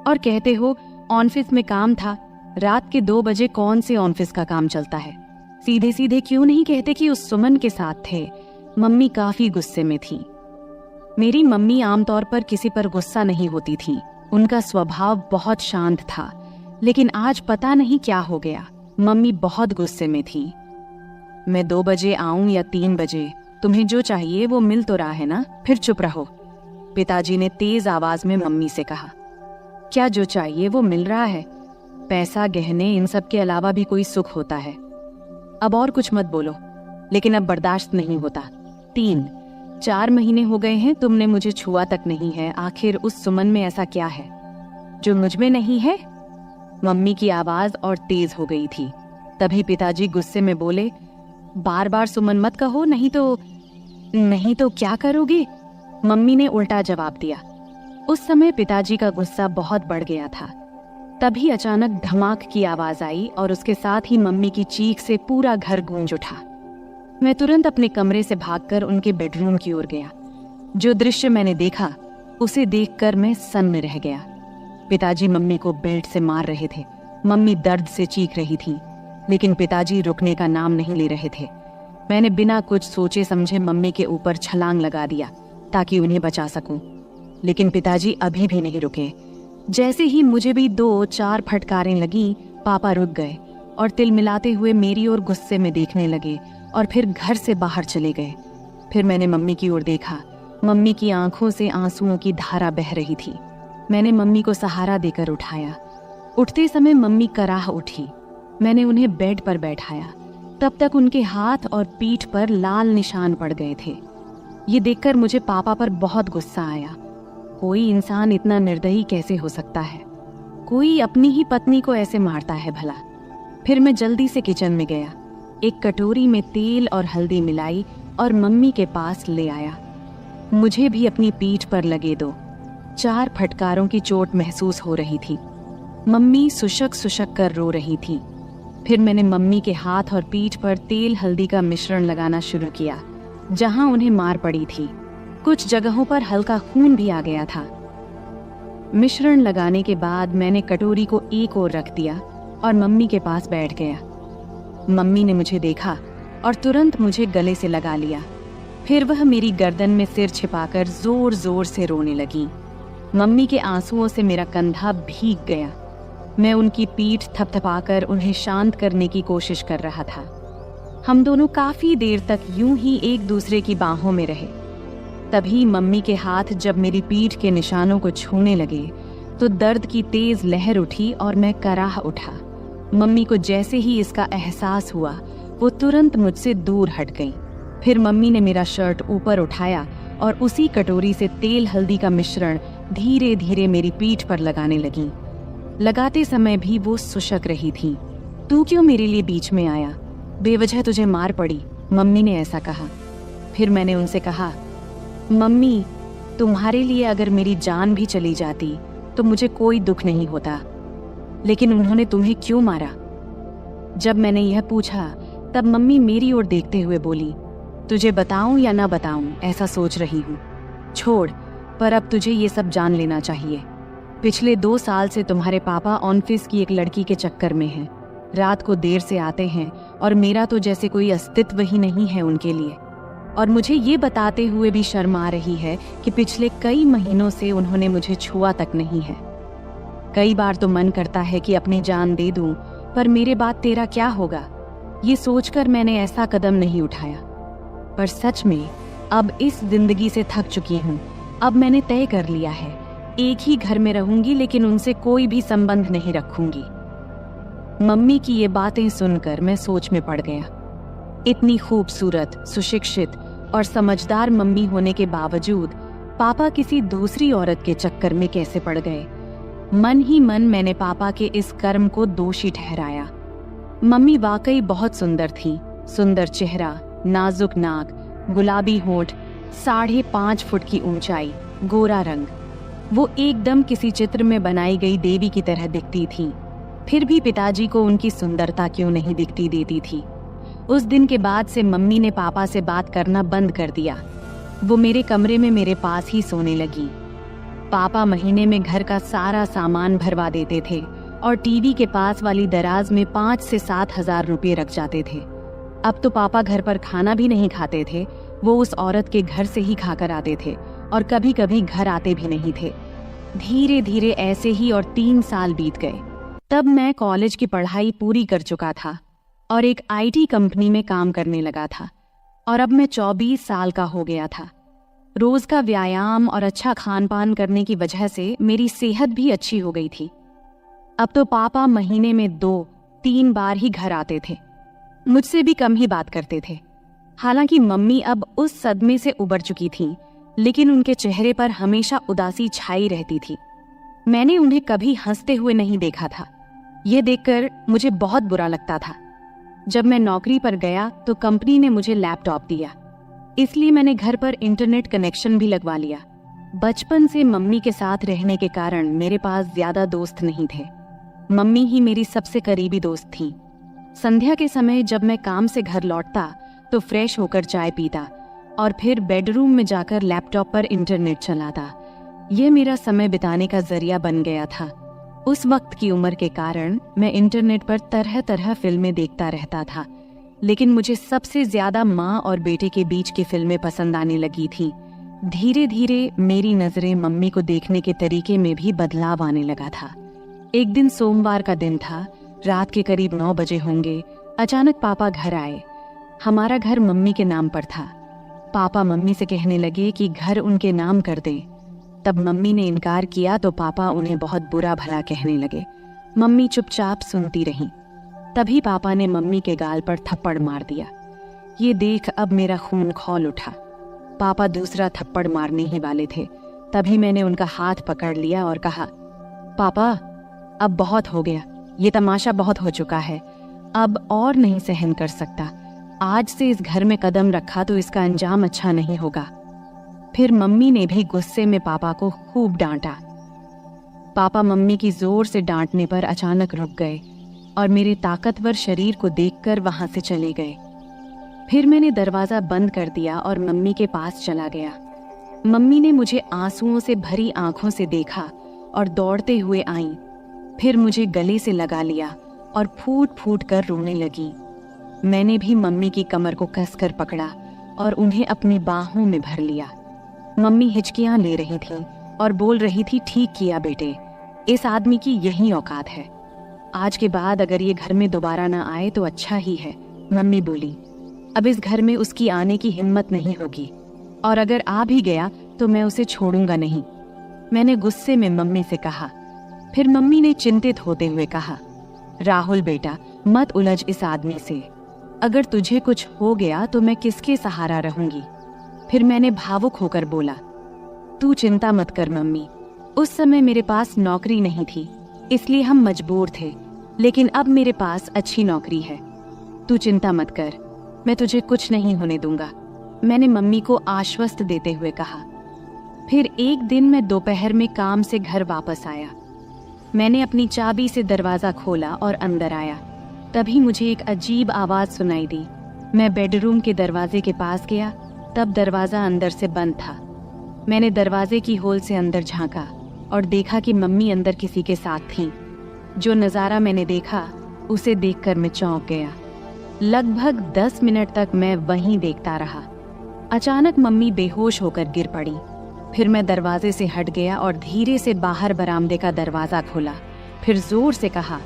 और कहते हो ऑफिस में काम था। रात के 2 बजे कौन से ऑफिस का काम चलता है? सीधे सीधे क्यों नहीं कहते कि उस सुमन के साथ थे? मम्मी काफी गुस्से में थी। मेरी मम्मी आमतौर पर किसी पर गुस्सा नहीं होती थी। उनका स्वभाव बहुत शांत था, लेकिन आज पता नहीं क्या हो गया। मम्मी बहुत गुस्से में थी। मैं 2 बजे आऊं या 3 बजे, तुम्हें जो चाहिए वो मिल तो रहा है ना, फिर चुप रहो। पिताजी ने तेज आवाज में मम्मी से कहा। क्या जो चाहिए वो मिल रहा है? पैसा, गहने, इन सब के अलावा भी कोई सुख होता है। अब और कुछ मत बोलो, लेकिन अब बर्दाश्त नहीं होता। 3-4 महीने हो गए हैं तुमने मुझे छुआ तक नहीं है। आखिर उस सुमन में ऐसा क्या है जो मुझ में नहीं है? मम्मी की आवाज और तेज हो गई थी। तभी पिताजी गुस्से में बोले, बार बार सुमन मत कहो, नहीं तो क्या करोगे? मम्मी ने उल्टा जवाब दिया। उस समय पिताजी का गुस्सा बहुत बढ़ गया था। तभी अचानक धमाक की आवाज आई और उसके साथ ही मम्मी की चीख से पूरा घर गूंज उठा। मैं तुरंत अपने कमरे से भागकर उनके बेडरूम की ओर गया। जो दृश्य मैंने देखा उसे देखकर मैं सन्न रह गया। पिताजी मम्मी को बेल्ट से मार रहे थे। मम्मी दर्द से चीख रही थी, लेकिन पिताजी रुकने का नाम नहीं ले रहे थे। मैंने बिना कुछ सोचे समझे मम्मी के ऊपर छलांग लगा दिया ताकि उन्हें बचा सकूं, लेकिन पिताजी अभी भी नहीं रुके। जैसे ही मुझे भी 2-4 फटकारें लगी, पापा रुक गए और तिलमिलाते हुए मेरी ओर गुस्से में देखने लगे और फिर घर से बाहर चले गए। फिर मैंने मम्मी की ओर देखा। मम्मी की आंखों से आंसुओं की धारा बह रही थी। मैंने मम्मी को सहारा देकर उठाया। उठते समय मम्मी कराह उठी। मैंने उन्हें बेड पर बैठाया। तब तक उनके हाथ और पीठ पर लाल निशान पड़ गए थे। ये देखकर मुझे पापा पर बहुत गुस्सा आया। कोई इंसान इतना निर्दयी कैसे हो सकता है? कोई अपनी ही पत्नी को ऐसे मारता है भला? फिर मैं जल्दी से किचन में गया, एक कटोरी में तेल और हल्दी मिलाई और मम्मी के पास ले आया। मुझे भी अपनी पीठ पर लगे 2-4 फटकारों की चोट महसूस हो रही थी। मम्मी सुशक सुशक कर रो रही थी। फिर मैंने मम्मी के हाथ और पीठ पर तेल हल्दी का मिश्रण लगाना शुरू किया जहां उन्हें मार पड़ी थी। कुछ जगहों पर हल्का खून भी आ गया था। मिश्रण लगाने के बाद मैंने कटोरी को एक ओर रख दिया और मम्मी के पास बैठ गया। मम्मी ने मुझे देखा और तुरंत मुझे गले से लगा लिया। फिर वह मेरी गर्दन में सिर छिपाकर जोर जोर से रोने लगी। मम्मी के आंसुओं से मेरा कंधा भीग गया। मैं उनकी पीठ थपथपाकर उन्हें शांत करने की कोशिश कर रहा था। हम दोनों काफी देर तक यूं ही एक दूसरे की बाहों में रहे। तभी मम्मी के हाथ जब मेरी पीठ के निशानों को छूने लगे तो दर्द की तेज लहर उठी और मैं कराह उठा। मम्मी को जैसे ही इसका एहसास हुआ वो तुरंत मुझसे दूर हट गई। फिर मम्मी ने मेरा शर्ट ऊपर उठाया और उसी कटोरी से तेल हल्दी का मिश्रण धीरे धीरे मेरी पीठ पर लगाने लगी। लगाते समय भी वो सुशक रही थी। तू क्यों मेरे लिए बीच में आया? बेवजह तुझे मार पड़ी, मम्मी ने ऐसा कहा। फिर मैंने उनसे कहा, मम्मी, तुम्हारे लिए अगर मेरी जान भी चली जाती तो मुझे कोई दुख नहीं होता, लेकिन उन्होंने तुम्हें क्यों मारा? जब मैंने यह पूछा तब मम्मी मेरी ओर देखते हुए बोली, तुझे बताऊं या ना बताऊं ऐसा सोच रही हूँ। छोड़, पर अब तुझे ये सब जान लेना चाहिए। पिछले 2 साल से तुम्हारे पापा ऑफिस की एक लड़की के चक्कर में हैं। रात को देर से आते हैं और मेरा तो जैसे कोई अस्तित्व ही नहीं है उनके लिए। और मुझे ये बताते हुए भी शर्म आ रही है कि पिछले कई महीनों से उन्होंने मुझे छुआ तक नहीं है। कई बार तो मन करता है कि अपनी जान दे दूं, पर मेरे बाद तेरा क्या होगा, ये सोचकर मैंने ऐसा कदम नहीं उठाया। पर सच में अब इस जिंदगी से थक चुकी हूँ। अब मैंने तय कर लिया है, एक ही घर में रहूंगी लेकिन उनसे कोई भी संबंध नहीं रखूंगी। मम्मी की ये बातें सुनकर मैं सोच में पड़ गया। इतनी खूबसूरत, सुशिक्षित और समझदार मम्मी होने के बावजूद पापा किसी दूसरी औरत के चक्कर में कैसे पड़ गए? मन ही मन मैंने पापा के इस कर्म को दोषी ठहराया। मम्मी वाकई बहुत सुंदर थी। सुंदर चेहरा, नाजुक नाक, गुलाबी होंठ, 5.5 फुट की ऊंचाई, गोरा रंग। वो एकदम किसी चित्र में बनाई गई देवी की तरह दिखती थी। फिर भी पिताजी को उनकी सुंदरता क्यों नहीं दिखती देती थी। उस दिन के बाद से मम्मी ने पापा से बात करना बंद कर दिया। वो मेरे कमरे में मेरे पास ही सोने लगी। पापा महीने में घर का सारा सामान भरवा देते थे और टीवी के पास वाली दराज में 5 से 7 हजार रुपये रख जाते थे। अब तो पापा घर पर खाना भी नहीं खाते थे, वो उस औरत के घर से ही खाकर आते थे और कभी कभी घर आते भी नहीं थे। धीरे धीरे ऐसे ही और 3 साल बीत गए। तब मैं कॉलेज की पढ़ाई पूरी कर चुका था और एक आईटी कंपनी में काम करने लगा था और अब मैं 24 साल का हो गया था। रोज का व्यायाम और अच्छा खान पान करने की वजह से मेरी सेहत भी अच्छी हो गई थी। अब तो पापा महीने में 2-3 बार ही घर आते थे, मुझसे भी कम ही बात करते थे। हालांकि मम्मी अब उस सदमे से उबर चुकी थी, लेकिन उनके चेहरे पर हमेशा उदासी छाई रहती थी। मैंने उन्हें कभी हंसते हुए नहीं देखा था। यह देखकर मुझे बहुत बुरा लगता था। जब मैं नौकरी पर गया तो कंपनी ने मुझे लैपटॉप दिया, इसलिए मैंने घर पर इंटरनेट कनेक्शन भी लगवा लिया। बचपन से मम्मी के साथ रहने के कारण मेरे पास ज्यादा दोस्त नहीं थे। मम्मी ही मेरी सबसे करीबी दोस्त थी। संध्या के समय जब मैं काम से घर लौटता तो फ्रेश होकर चाय पीता और फिर बेडरूम में जाकर लैपटॉप पर इंटरनेट चलाता। यह मेरा समय बिताने का जरिया बन गया था। उस वक्त की उम्र के कारण मैं इंटरनेट पर तरह तरह फिल्में देखता रहता था, लेकिन मुझे सबसे ज्यादा माँ और बेटे के बीच की फिल्में पसंद आने लगी थी। धीरे धीरे मेरी नजरें मम्मी को देखने के तरीके में भी बदलाव आने लगा था। एक दिन सोमवार का दिन था, रात के करीब 9 बजे होंगे। अचानक पापा घर आए। हमारा घर मम्मी के नाम पर था। पापा मम्मी से कहने लगे कि घर उनके नाम कर दें। तब मम्मी ने इनकार किया तो पापा उन्हें बहुत बुरा भला कहने लगे। मम्मी चुपचाप सुनती रहीं। तभी पापा ने मम्मी के गाल पर थप्पड़ मार दिया। ये देख अब मेरा खून खौल उठा। पापा दूसरा थप्पड़ मारने ही वाले थे, तभी मैंने उनका हाथ पकड़ लिया और कहा, पापा अब बहुत हो गया, ये तमाशा बहुत हो चुका है, अब और नहीं सहन कर सकता। आज से इस घर में कदम रखा तो इसका अंजाम अच्छा नहीं होगा। फिर मम्मी ने भी गुस्से में पापा को खूब डांटा। पापा मम्मी की जोर से डांटने पर अचानक रुक गए और मेरे ताकतवर शरीर को देखकर वहां से चले गए। फिर मैंने दरवाजा बंद कर दिया और मम्मी के पास चला गया। मम्मी ने मुझे आंसुओं से भरी आंखों से देखा और दौड़ते हुए आईं। फिर मुझे गले से लगा लिया और फूट फूट कर रोने लगी। मैंने भी मम्मी की कमर को कसकर पकड़ा और उन्हें अपनी बाहों में भर लिया। मम्मी हिचकियां ले रही थीं और बोल रही थी, ठीक किया बेटे, इस आदमी की यही औकात है। आज के बाद अगर ये घर में दोबारा ना आए तो अच्छा ही है। मम्मी बोली, अब इस घर में उसकी आने की हिम्मत नहीं होगी और अगर आ भी गया तो मैं उसे छोड़ूंगा नहीं। मैंने गुस्से में मम्मी से कहा। फिर मम्मी ने चिंतित होते हुए कहा, राहुल बेटा, मत उलझ इस आदमी से। अगर तुझे कुछ हो गया तो मैं किसके सहारा रहूंगी। फिर मैंने भावुक होकर बोला, तू चिंता मत कर मम्मी, उस समय मेरे पास नौकरी नहीं थी इसलिए हम मजबूर थे, लेकिन अब मेरे पास अच्छी नौकरी है। तू चिंता मत कर, मैं तुझे कुछ नहीं होने दूंगा, मैंने मम्मी को आश्वस्त देते हुए कहा। फिर एक दिन मैं दोपहर में काम से घर वापस आया। मैंने अपनी चाबी से दरवाजा खोला और अंदर आया। तभी मुझे एक अजीब आवाज सुनाई दी। मैं बेडरूम के दरवाजे के पास गया, तब दरवाजा अंदर से बंद था। मैंने दरवाजे की होल से अंदर झांका और देखा कि मम्मी अंदर किसी के साथ थीं। जो नज़ारा मैंने देखा उसे देखकर मैं चौंक गया। लगभग 10 मिनट तक मैं वहीं देखता रहा। अचानक मम्मी बेहोश होकर गिर पड़ी। फिर मैं दरवाजे से हट गया और धीरे से बाहर बरामदे का दरवाजा खोला। फिर जोर से कहा,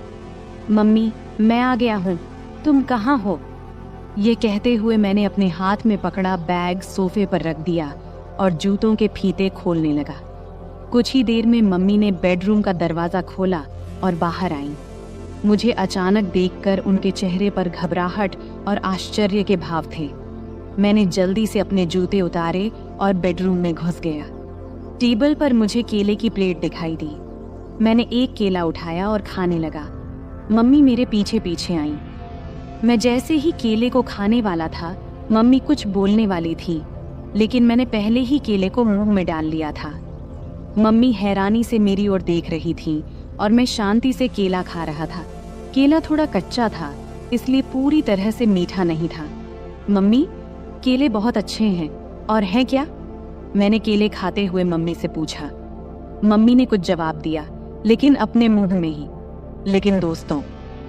मम्मी मैं आ गया हूँ, तुम कहाँ हो? ये कहते हुए मैंने अपने हाथ में पकड़ा बैग सोफे पर रख दिया और जूतों के फीते खोलने लगा। कुछ ही देर में मम्मी ने बेडरूम का दरवाजा खोला और बाहर आईं। मुझे अचानक देखकर उनके चेहरे पर घबराहट और आश्चर्य के भाव थे। मैंने जल्दी से अपने जूते उतारे और बेडरूम में घुस गया। टेबल पर मुझे केले की प्लेट दिखाई दी। मैंने एक केला उठाया और खाने लगा। मम्मी मेरे पीछे पीछे आईं। मैं जैसे ही केले को खाने वाला था, मम्मी कुछ बोलने वाली थी, लेकिन मैंने पहले ही केले को मुंह में डाल लिया था। मम्मी हैरानी से मेरी ओर देख रही थी और मैं शांति से केला खा रहा था। केला थोड़ा कच्चा था, इसलिए पूरी तरह से मीठा नहीं था। मम्मी, केले बहुत अच्छे हैं और हैं क्या? मैंने केले खाते हुए मम्मी से पूछा। मम्मी ने कुछ जवाब दिया, लेकिन अपने मुंह में ही। लेकिन दोस्तों,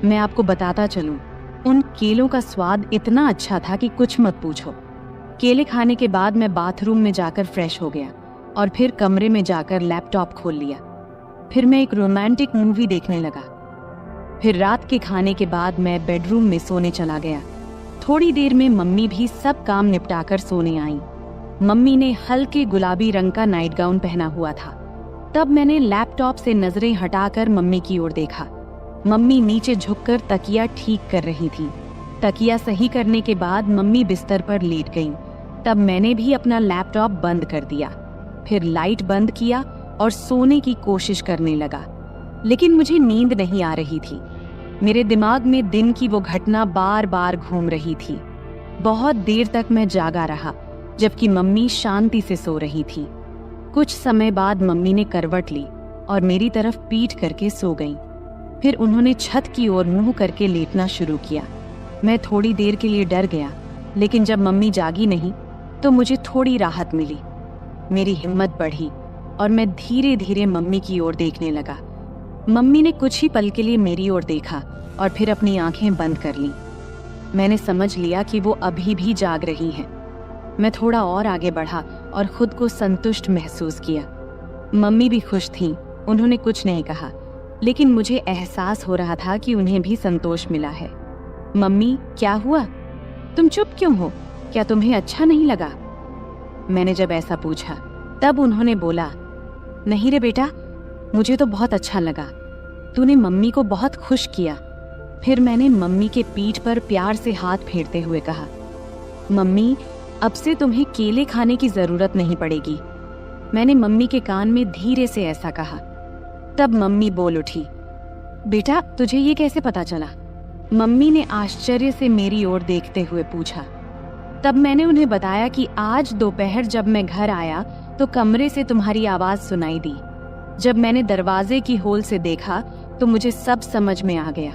मैं आपको बताता चलूं, उन केलों का स्वाद इतना अच्छा था कि कुछ मत पूछो। केले खाने के बाद मैं बाथरूम में जाकर फ्रेश हो गया और फिर कमरे में जाकर लैपटॉप खोल लिया। फिर मैं एक रोमांटिक मूवी देखने लगा। फिर रात के खाने के बाद मैं बेडरूम में सोने चला गया। थोड़ी देर में मम्मी भी सब काम निपटाकर सोने आई। मम्मी ने हल्के गुलाबी रंग का नाइट गाउन पहना हुआ था। तब मैंने लैपटॉप से नजरें हटाकर मम्मी की ओर देखा। मम्मी नीचे झुककर तकिया ठीक कर रही थी। तकिया सही करने के बाद मम्मी बिस्तर पर लेट गईं। तब मैंने भी अपना लैपटॉप बंद कर दिया, फिर लाइट बंद किया और सोने की कोशिश करने लगा। लेकिन मुझे नींद नहीं आ रही थी। मेरे दिमाग में दिन की वो घटना बार बार घूम रही थी। बहुत देर तक मैं जागा रहा, जबकि मम्मी शांति से सो रही थी। कुछ समय बाद मम्मी ने करवट ली और मेरी तरफ पीठ करके सो गईं। फिर उन्होंने छत की ओर मुंह करके लेटना शुरू किया। मैं थोड़ी देर के लिए डर गया, लेकिन जब मम्मी जागी नहीं तो मुझे थोड़ी राहत मिली। मेरी हिम्मत बढ़ी और मैं धीरे धीरे मम्मी की ओर देखने लगा। मम्मी ने कुछ ही पल के लिए मेरी ओर देखा और फिर अपनी आंखें बंद कर लीं। मैंने समझ लिया कि वो अभी भी जाग रही हैं। मैं थोड़ा और आगे बढ़ा और खुद को संतुष्ट महसूस किया। मम्मी भी खुश थीं, उन्होंने कुछ नहीं कहा, लेकिन मुझे एहसास हो रहा था कि उन्हें भी संतोष मिला है। मम्मी, क्या हुआ? तुम चुप क्यों हो? क्या तुम्हें अच्छा नहीं लगा? मैंने जब ऐसा पूछा तब उन्होंने बोला, नहीं रे बेटा, मुझे तो बहुत अच्छा लगा। तूने मम्मी को बहुत खुश किया। फिर मैंने मम्मी के पीठ पर प्यार से हाथ फेरते हुए कहा, मम्मी, अब से तुम्हें केले खाने की जरूरत नहीं पड़ेगी। मैंने मम्मी के कान में धीरे से ऐसा कहा। तब मम्मी बोल उठी, बेटा, तुझे ये कैसे पता चला? मम्मी ने आश्चर्य से मेरी ओर देखते हुए पूछा। तब मैंने उन्हें बताया कि आज दोपहर जब मैं घर आया तो कमरे से तुम्हारी आवाज सुनाई दी। जब मैंने दरवाजे की होल से देखा तो मुझे सब समझ में आ गया।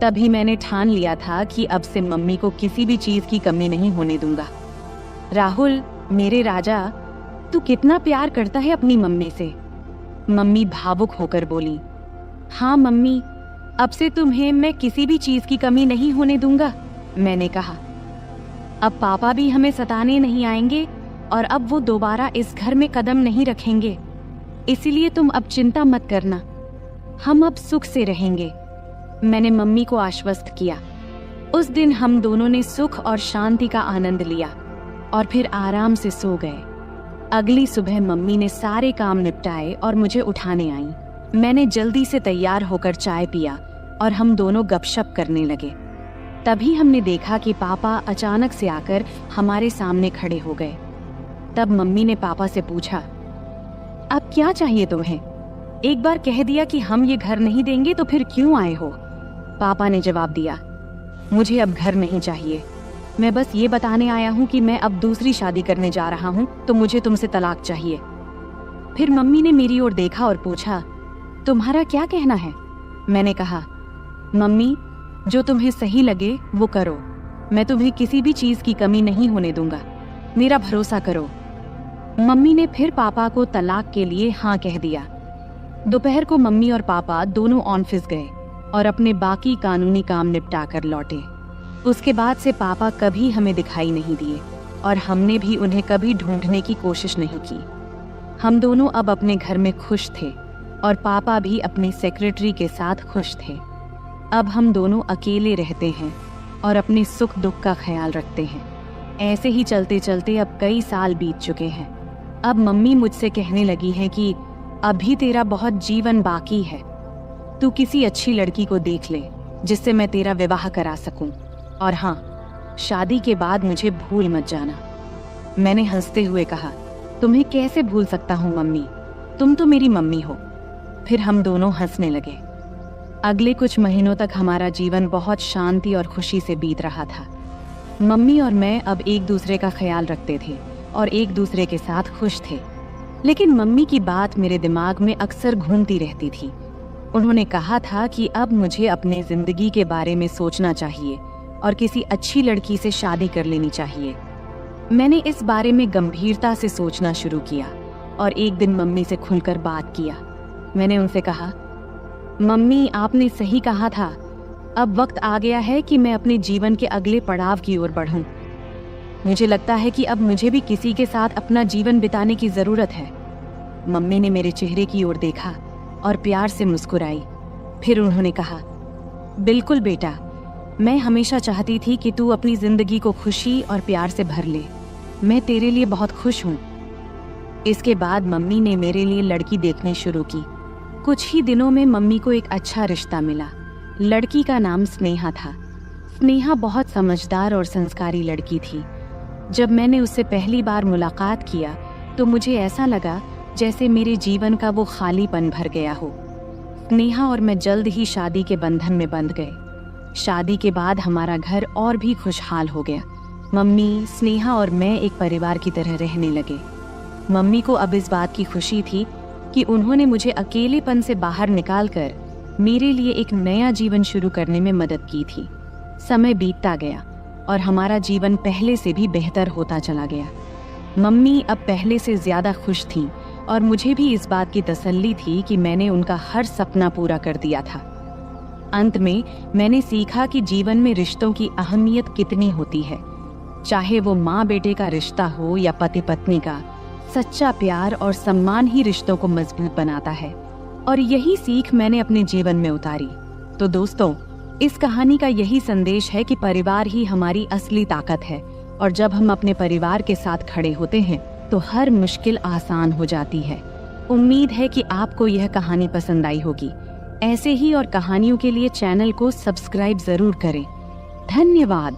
तभी मैंने ठान लिया था कि अब से मम्मी को किसी भी चीज की कमी नहीं होने दूंगा। राहुल, मेरे राजा, तू कितना प्यार करता है अपनी मम्मी से। मम्मी भावुक होकर बोली, हाँ मम्मी, अब से तुम्हें मैं किसी भी चीज की कमी नहीं होने दूंगा। मैंने कहा, अब पापा भी हमें सताने नहीं आएंगे और अब वो दोबारा इस घर में कदम नहीं रखेंगे। इसीलिए तुम अब चिंता मत करना, हम अब सुख से रहेंगे। मैंने मम्मी को आश्वस्त किया। उस दिन हम दोनों ने सुख और शांति का आनंद लिया और फिर आराम से सो गए। अगली सुबह मम्मी ने सारे काम निपटाए और मुझे उठाने आई। मैंने जल्दी से तैयार होकर चाय पिया और हम दोनों गपशप करने लगे। तभी हमने देखा कि पापा अचानक से आकर हमारे सामने खड़े हो गए। तब मम्मी ने पापा से पूछा, अब क्या चाहिए तुम्हें? एक बार कह दिया कि हम ये घर नहीं देंगे तो फिर क्यों आए हो? पापा ने जवाब दिया, मुझे अब घर नहीं चाहिए। मैं बस ये बताने आया हूँ कि मैं अब दूसरी शादी करने जा रहा हूँ, तो मुझे तुमसे तलाक चाहिए। फिर मम्मी ने मेरी ओर देखा और पूछा, तुम्हारा क्या कहना है? मैंने कहा, मम्मी, जो तुम्हें सही लगे वो करो। मैं तुम्हें किसी भी चीज की कमी नहीं होने दूंगा, मेरा भरोसा करो। मम्मी ने फिर पापा को तलाक के लिए हाँ कह दिया। दोपहर को मम्मी और पापा दोनों ऑफिस गए और अपने बाकी कानूनी काम निपटा कर लौटे। उसके बाद से पापा कभी हमें दिखाई नहीं दिए और हमने भी उन्हें कभी ढूंढने की कोशिश नहीं की। हम दोनों अब अपने घर में खुश थे और पापा भी अपनी सेक्रेटरी के साथ खुश थे। अब हम दोनों अकेले रहते हैं और अपने सुख दुख का ख्याल रखते हैं। ऐसे ही चलते चलते अब कई साल बीत चुके हैं। अब मम्मी मुझसे कहने लगी है कि अभी तेरा बहुत जीवन बाकी है, तू किसी अच्छी लड़की को देख ले जिससे मैं तेरा विवाह करा सकूं। और हाँ, शादी के बाद मुझे भूल मत जाना। मैंने हंसते हुए कहा, तुम्हें कैसे भूल सकता हूँ मम्मी, तुम तो मेरी मम्मी हो। फिर हम दोनों हंसने लगे। अगले कुछ महीनों तक हमारा जीवन बहुत शांति और खुशी से बीत रहा था। मम्मी और मैं अब एक दूसरे का ख्याल रखते थे और एक दूसरे के साथ खुश थे। लेकिन मम्मी की बात मेरे दिमाग में अक्सर घूमती रहती थी। उन्होंने कहा था कि अब मुझे अपने जिंदगी के बारे में सोचना चाहिए और किसी अच्छी लड़की से शादी कर लेनी चाहिए। मैंने इस बारे में गंभीरता से सोचना शुरू किया और एक दिन मम्मी से खुलकर बात किया। मैंने उनसे कहा, मम्मी, आपने सही कहा था, अब वक्त आ गया है कि मैं अपने जीवन के अगले पड़ाव की ओर बढ़ूं। मुझे लगता है कि अब मुझे भी किसी के साथ अपना जीवन बिताने की जरूरत है। मम्मी ने मेरे चेहरे की ओर देखा और प्यार से मुस्कुराई। फिर उन्होंने कहा, बिल्कुल बेटा, मैं हमेशा चाहती थी कि तू अपनी जिंदगी को खुशी और प्यार से भर ले। मैं तेरे लिए बहुत खुश हूँ। इसके बाद मम्मी ने मेरे लिए लड़की देखनी शुरू की। कुछ ही दिनों में मम्मी को एक अच्छा रिश्ता मिला। लड़की का नाम स्नेहा था। स्नेहा बहुत समझदार और संस्कारी लड़की थी। जब मैंने उससे पहली बार मुलाकात किया तो मुझे ऐसा लगा जैसे मेरे जीवन का वो खालीपन भर गया हो। स्नेहा और मैं जल्द ही शादी के बंधन में बंध गए। शादी के बाद हमारा घर और भी खुशहाल हो गया। मम्मी, स्नेहा और मैं एक परिवार की तरह रहने लगे। मम्मी को अब इस बात की खुशी थी कि उन्होंने मुझे अकेलेपन से बाहर निकालकर मेरे लिए एक नया जीवन शुरू करने में मदद की थी। समय बीतता गया और हमारा जीवन पहले से भी बेहतर होता चला गया। मम्मी अब पहले से ज्यादा खुश थीं और मुझे भी इस बात की तसल्ली थी कि मैंने उनका हर सपना पूरा कर दिया था। अंत में मैंने सीखा कि जीवन में रिश्तों की अहमियत कितनी होती है। चाहे वो माँ बेटे का रिश्ता हो या पति पत्नी का, सच्चा प्यार और सम्मान ही रिश्तों को मजबूत बनाता है। और यही सीख मैंने अपने जीवन में उतारी। तो दोस्तों, इस कहानी का यही संदेश है कि परिवार ही हमारी असली ताकत है और जब हम अपने परिवार के साथ खड़े होते हैं तो हर मुश्किल आसान हो जाती है। उम्मीद है कि आपको यह कहानी पसंद आई होगी। ऐसे ही और कहानियों के लिए चैनल को सब्सक्राइब जरूर करें। धन्यवाद।